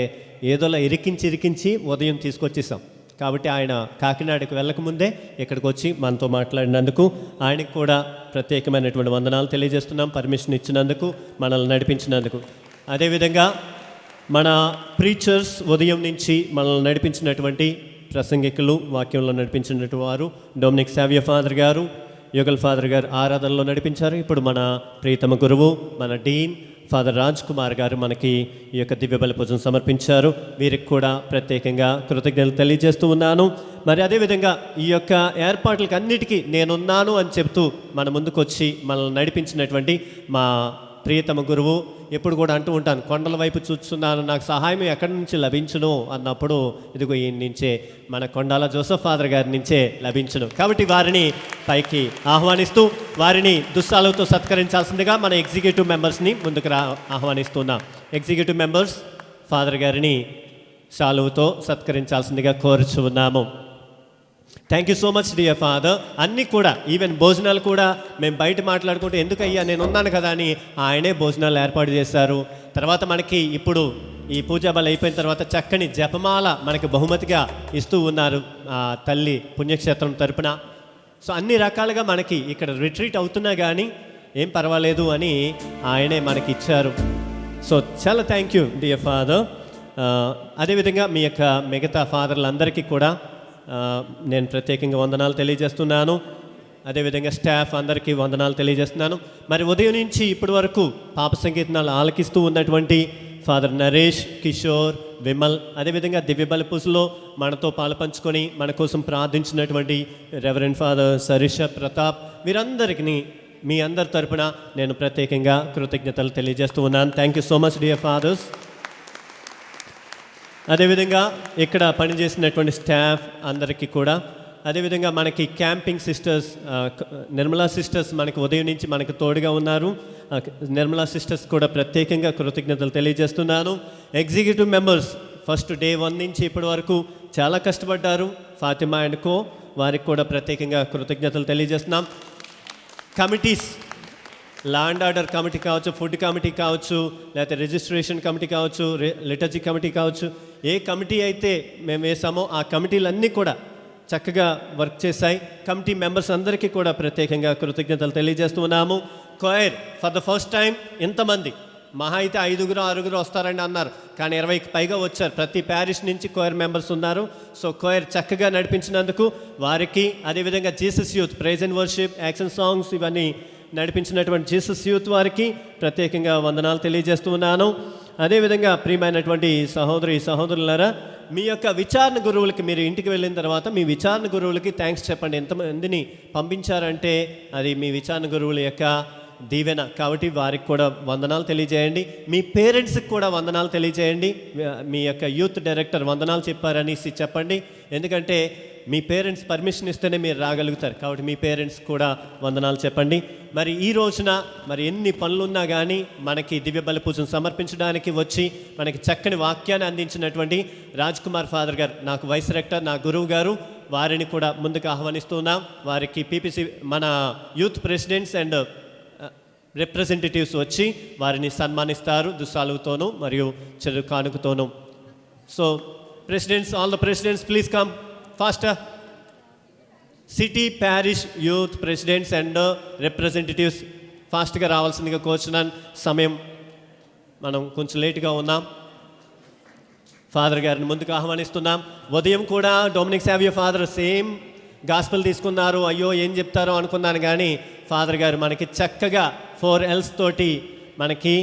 ఏదోలా ఇరికించి ఉదయం తీసుకొచ్చేసాం. కాబట్టి ఆయన కాకినాడకు వెళ్ళకముందే ఇక్కడికి వచ్చి మనతో మాట్లాడినందుకు ఆయనకు కూడా ప్రత్యేకమైనటువంటి వందనాలు తెలియజేస్తున్నాం, పర్మిషన్ ఇచ్చినందుకు, మనల్ని నడిపించినందుకు. అదేవిధంగా మన ప్రీచర్స్ ఉదయం నుంచి మనల్ని నడిపించినటువంటి ప్రసంగికులు, వాక్యంలో నడిపించినటువంటి వారు డొమినిక్ సావియర్ ఫాదర్ గారు, యుగల్ ఫాదర్ గారు ఆరాధనలో నడిపించారు. ఇప్పుడు మన ప్రియతమ గురువు, మన డీన్ ఫాదర్ రాజ్ కుమార్ గారు మనకి ఈ యొక్క దివ్య బలి పూజను సమర్పించారు. వీరికి కూడా ప్రత్యేకంగా కృతజ్ఞతలు తెలియజేస్తూ ఉన్నాను. మరి అదేవిధంగా ఈ యొక్క ఏర్పాట్లకి అన్నిటికీ నేనున్నాను అని చెప్తూ మన ముందుకు వచ్చి మనల్ని నడిపించినటువంటి మా ప్రియతమ గురువు, ఎప్పుడు కూడా అంటూ ఉంటాను, కొండల వైపు చూస్తున్నాను, నాకు సహాయం ఎక్కడి నుంచి లభించును అన్నప్పుడు ఇదిగో ఈ నుంచే మన కొండాల జోసెఫ్ ఫాదర్ గారి నుంచే లభించును. కాబట్టి వారిని పైకి ఆహ్వానిస్తూ వారిని దుస్సాలతో సత్కరించాల్సిందిగా మన ఎగ్జిక్యూటివ్ మెంబర్స్ని ముందుకు ఆహ్వానిస్తున్నాం. ఎగ్జిక్యూటివ్ మెంబర్స్ ఫాదర్ గారిని శాలువతో సత్కరించాల్సిందిగా కోరుచు ఉన్నాము. Thank you so much dear father. అన్నీ కూడా ఈవెన్ భోజనాలు కూడా మేము బయట మాట్లాడుకుంటూ ఎందుకయ్యా నేను ఉన్నాను కదా అని ఆయనే భోజనాలు ఏర్పాటు చేశారు. తర్వాత మనకి ఇప్పుడు ఈ పూజా బలి అయిపోయిన తర్వాత చక్కని జపమాల మనకి బహుమతిగా ఇస్తూ ఉన్నారు తల్లి పుణ్యక్షేత్రం తరపున. సో అన్ని రకాలుగా మనకి ఇక్కడ రిట్రీట్ అవుతున్నా కానీ ఏం పర్వాలేదు అని ఆయనే మనకి ఇచ్చారు. సో చాలా థ్యాంక్ యూ డియర్ ఫాదర్. అదేవిధంగా మీ యొక్క మిగతా ఫాదర్లందరికీ కూడా నేను ప్రత్యేకంగా వందనాలు తెలియజేస్తున్నాను. అదేవిధంగా స్టాఫ్ అందరికీ వందనాలు తెలియజేస్తున్నాను. మరి ఉదయం నుంచి ఇప్పటి వరకు పాప సంకీర్తనాలు ఆలకిస్తూ ఉన్నటువంటి ఫాదర్ నరేష్, కిషోర్, విమల్, అదేవిధంగా దివ్య బలి పూజలో మనతో పాలు పంచుకొని మన కోసం ప్రార్థించినటువంటి రెవరెండ్ ఫాదర్ సరిష ప్రతాప్, వీరందరికీ మీ అందరి తరపున నేను ప్రత్యేకంగా కృతజ్ఞతలు తెలియజేస్తూ ఉన్నాను. Thank you so much dear fathers. అదేవిధంగా ఇక్కడ పనిచేసినటువంటి స్టాఫ్ అందరికీ కూడా, అదేవిధంగా మనకి క్యాంపింగ్ సిస్టర్స్ నిర్మలా సిస్టర్స్ మనకి ఉదయం నుంచి మనకు తోడుగా ఉన్నారు. నిర్మలా సిస్టర్స్ కూడా ప్రత్యేకంగా కృతజ్ఞతలు తెలియజేస్తున్నాను. ఎగ్జిక్యూటివ్ మెంబర్స్ ఫస్ట్ డే 1 నుంచి ఇప్పటి వరకు చాలా కష్టపడ్డారు. ఫాతిమా అండ్ కో వారికి కూడా ప్రత్యేకంగా కృతజ్ఞతలు తెలియజేస్తున్నాం. Committees, law and order committee కావచ్చు, ఫుడ్ కమిటీ కావచ్చు, లేకపోతే రిజిస్ట్రేషన్ కమిటీ కావచ్చు, లిటర్జీ కమిటీ కావచ్చు, ఏ కమిటీ అయితే మేము వేసామో ఆ కమిటీలన్నీ కూడా చక్కగా వర్క్ చేశాయి. కమిటీ మెంబర్స్ అందరికీ కూడా ప్రత్యేకంగా కృతజ్ఞతలు తెలియజేస్తున్నాము. Coir for the first time ఇంతమంది, మహా అయితే 5-6 వస్తారని అన్నారు, కానీ 20కి పైగా వచ్చారు. ప్రతి ప్యారిష్ నుంచి కోయర్ మెంబర్స్ ఉన్నారు. సో కోయర్ చక్కగా నడిపించినందుకు వారికి, అదేవిధంగా Jesus youth praise and worship, action songs ఇవన్నీ నడిపించినటువంటి జీసస్ యూత్ వారికి ప్రత్యేకంగా వందనాలు తెలియజేస్తున్నాను. అదేవిధంగా ప్రియమైనటువంటి సహోదరులారా, మీ యొక్క విచారణ గురువులకి మీరు ఇంటికి వెళ్ళిన తర్వాత మీ విచారణ గురువులకి థ్యాంక్స్ చెప్పండి. ఎంతమందిని పంపించారంటే అది మీ విచారణ గురువుల యొక్క దీవెన. కాబట్టి వారికి కూడా వందనాలు తెలియజేయండి. మీ పేరెంట్స్కి కూడా వందనాలు తెలియజేయండి. మీ యొక్క యూత్ డైరెక్టర్ వందనాలు చెప్పారనేసి చెప్పండి. ఎందుకంటే మీ పేరెంట్స్ పర్మిషన్ ఇస్తేనే మీరు రాగలుగుతారు. కాబట్టి మీ పేరెంట్స్ కూడా వందనాలు చెప్పండి. మరి ఈ రోజున మరి ఎన్ని పనులున్నా కానీ మనకి దివ్య బలి పూజను సమర్పించడానికి వచ్చి మనకి చక్కని వాక్యాన్ని అందించినటువంటి రాజ్ కుమార్ ఫాదర్ గారు, నాకు వైస్ రెక్టర్, నా గురువు గారు, వారిని కూడా ముందుకు ఆహ్వానిస్తున్నాం. వారికి పీపీసీ మన యూత్ ప్రెసిడెంట్స్ అండ్ రిప్రజెంటేటివ్స్ వచ్చి వారిని సన్మానిస్తారు దుస్సాలుతోనూ మరియు చెరు కానుకతోనూ. So presidents, all the presidents please come faster. City parish youth presidents and representatives ఫాస్ట్గా రావాల్సిందిగా కోరుచున్నాను. సమయం మనం కొంచెం లేట్గా ఉన్నాం. ఫాదర్ గారిని ముందుకు ఆహ్వానిస్తున్నాం. ఉదయం కూడా Dominic Savio father same gospel తీసుకున్నారు. అయ్యో ఏం చెప్తారో అనుకున్నాను, కానీ ఫాదర్ గారు మనకి చక్కగా 4 L's తోటి మనకి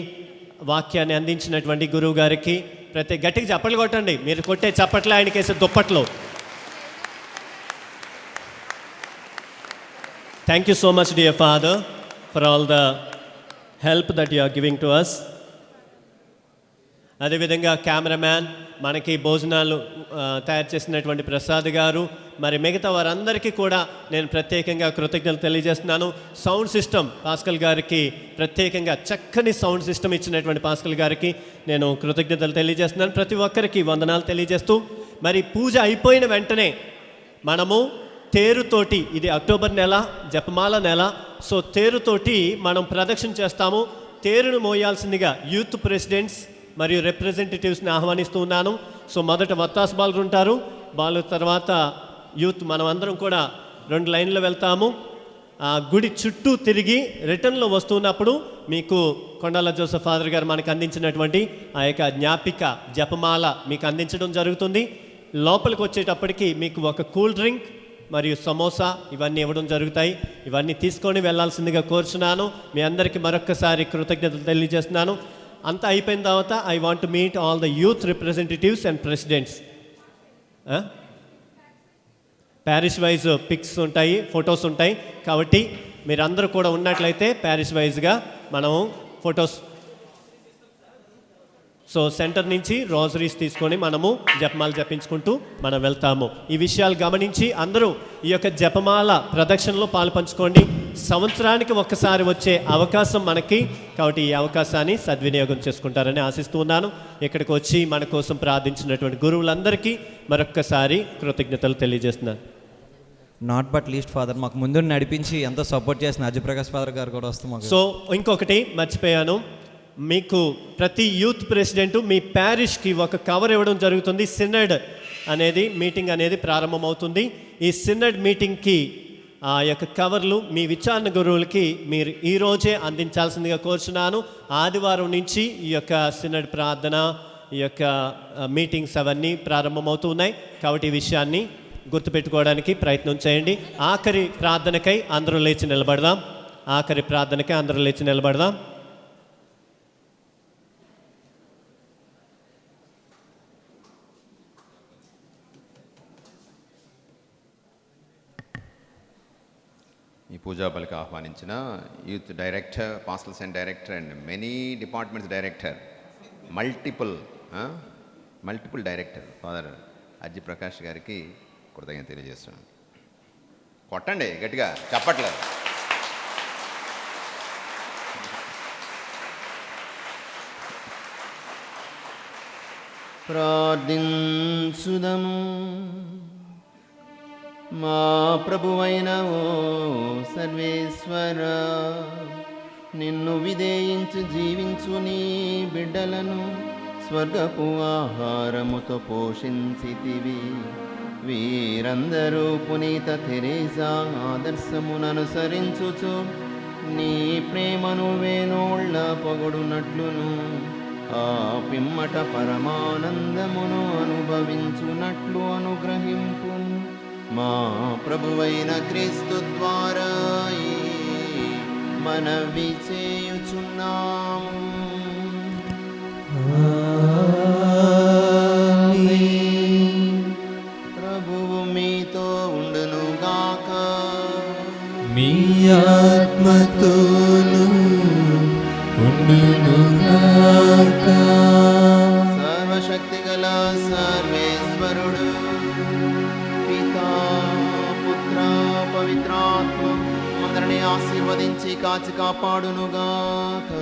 వాక్యాన్ని అందించినటువంటి గురువు గారికి ప్రతి గట్టిగా చప్పట్లు కొట్టండి. మీరు కొట్టే చప్పట్లు ఆయనకేసే దుప్పట్లు. Thank you so much, dear Father, for all the help that you are giving to us. అదేవిధంగా కెమెరామ్యాన్, మనకి భోజనాలు తయారు చేసినటువంటి ప్రసాద్ గారు, మరి మిగతా వారందరికీ కూడా నేను ప్రత్యేకంగా కృతజ్ఞతలు తెలియజేస్తున్నాను. సౌండ్ సిస్టమ్ పాస్కల్ గారికి ప్రత్యేకంగా చక్కని సౌండ్ సిస్టమ్ ఇచ్చినటువంటి పాస్కల్ గారికి నేను కృతజ్ఞతలు తెలియజేస్తున్నాను. ప్రతి ఒక్కరికి వందనాలు తెలియజేస్తూ, మరి పూజ అయిపోయిన వెంటనే మనము తేరుతోటి, ఇది అక్టోబర్ నెల, జపమాల నెల, సో తేరుతోటి మనం ప్రదక్షిణ చేస్తాము. తేరును మోయాల్సిందిగా యూత్ ప్రెసిడెంట్స్ మరియు రిప్రజెంటేటివ్స్ని ఆహ్వానిస్తూ ఉన్నాను. సో మొదట వత్తాస్ బాలు ఉంటారు, బాలు తర్వాత యూత్, మనం అందరం కూడా 2 లైన్లో వెళ్తాము. ఆ గుడి చుట్టూ తిరిగి రిటర్న్లో వస్తున్నప్పుడు మీకు కొండాల జోసెఫ్ ఫాదర్ గారు మనకు అందించినటువంటి ఆ యొక్క జ్ఞాపిక జపమాల మీకు అందించడం జరుగుతుంది. లోపలికి వచ్చేటప్పటికి మీకు ఒక కూల్ డ్రింక్ మరియు సమోసా ఇవన్నీ ఇవ్వడం జరుగుతాయి. ఇవన్నీ తీసుకొని వెళ్ళాల్సిందిగా కోరుచున్నాను. మీ అందరికీ మరొక్కసారి కృతజ్ఞతలు తెలియజేస్తున్నాను. అంతా అయిపోయిన తర్వాత I want to meet all the youth representatives and presidents. Parish wise pics ఉంటాయి, ఫొటోస్ ఉంటాయి. కాబట్టి మీరందరూ కూడా ఉన్నట్లయితే ప్యారిష్ వైజ్గా మనము ఫొటోస్, సో సెంటర్ నుంచి రోజరీస్ తీసుకొని మనము జపమాల జపించుకుంటూ మనం వెళ్తాము. ఈ విషయాలు గమనించి అందరూ ఈ యొక్క జపమాల ప్రదక్షిణలో పాలు పంచుకోండి. సంవత్సరానికి ఒక్కసారి వచ్చే అవకాశం మనకి, కాబట్టి ఈ అవకాశాన్ని సద్వినియోగం చేసుకుంటారని ఆశిస్తూ ఉన్నాను. ఇక్కడికి వచ్చి మన కోసం ప్రార్థించినటువంటి గురువులందరికీ మరొక్కసారి కృతజ్ఞతలు తెలియజేస్తున్నాను.
నాట్ బట్ లీస్ట్ ఫాదర్, మాకు ముందు నడిపించి ఎంతో సపోర్ట్ చేసిన అజయప్రకాష్ ఫాదర్ గారు కూడా వస్తాం.
సో ఇంకొకటి మర్చిపోయాను, మీకు ప్రతి యూత్ ప్రెసిడెంటు మీ ప్యారిష్కి ఒక కవర్ ఇవ్వడం జరుగుతుంది. సినడ్ అనేది మీటింగ్ అనేది ప్రారంభమవుతుంది. ఈ సినడ్ మీటింగ్కి ఆ యొక్క కవర్లు మీ విచారణ గురువులకి మీరు ఈరోజే అందించాల్సిందిగా కోరుచున్నాను. ఆదివారం నుంచి ఈ యొక్క సినడ్ ప్రార్థన, ఈ యొక్క మీటింగ్స్ అవన్నీ ప్రారంభమవుతున్నాయి. కాబట్టి ఈ విషయాన్ని గుర్తుపెట్టుకోవడానికి ప్రయత్నం చేయండి. ఆఖరి ప్రార్థనకై అందరూ లేచి నిలబడదాం. ఆఖరి ప్రార్థనకై అందరూ లేచి నిలబడదాం.
ఈ పూజా బలికి ఆహ్వానించిన youth director, pastoral centre director and many departments director, multiple multiple director father Ajji Prakash గారికి కృతజ్ఞత తెలియజేస్తున్నాను. కొట్టండి గట్టిగా, చెప్పట్లేదు. ప్రార్థించుదము. మా ప్రభువైన ఓ సర్వేశ్వర, నిన్ను విధేయించి జీవించు నీ బిడ్డలను స్వర్గపు ఆహారముతో పోషించితివి. వీరందరూ పునీత తెరేసా ఆదర్శముననుసరించుచు నీ ప్రేమను వేనోళ్ళ పొగడునట్లును, ఆ పిమ్మట పరమానందమును అనుభవించునట్లు అనుగ్రహింపు. మా ప్రభువైన క్రీస్తు ద్వారా ఈ మనవి చేయుచున్నాము. ప్రభువు మీతో ఉండునుగాక.
మీ ఆత్మతోను ఉండునుగాక.
సర్వశక్తిగల సర్వేశ్వరుడు పితా పుత్ర పవిత్రాత్మ అందరినీ ఆశీర్వదించి కాచి కాపాడునుగాక.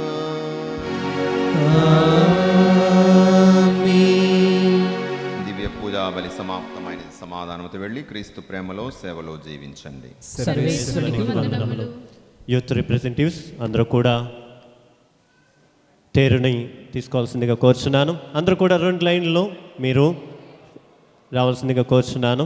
దివ్య పూజా బలి సమాప్తమైన సమాధానంతో వెళ్ళి క్రీస్తు ప్రేమలో సేవలో జీవించండి.
సర్వేశ్వరునికి వందనములు.
యూత్ రిప్రజెంటేటివ్స్ అందరూ కూడా తేరుని తీసుకోవాల్సిందిగా కోరుచున్నాను. అందరూ కూడా 2 లైన్లో మీరు రావాల్సిందిగా కోరుచున్నాను.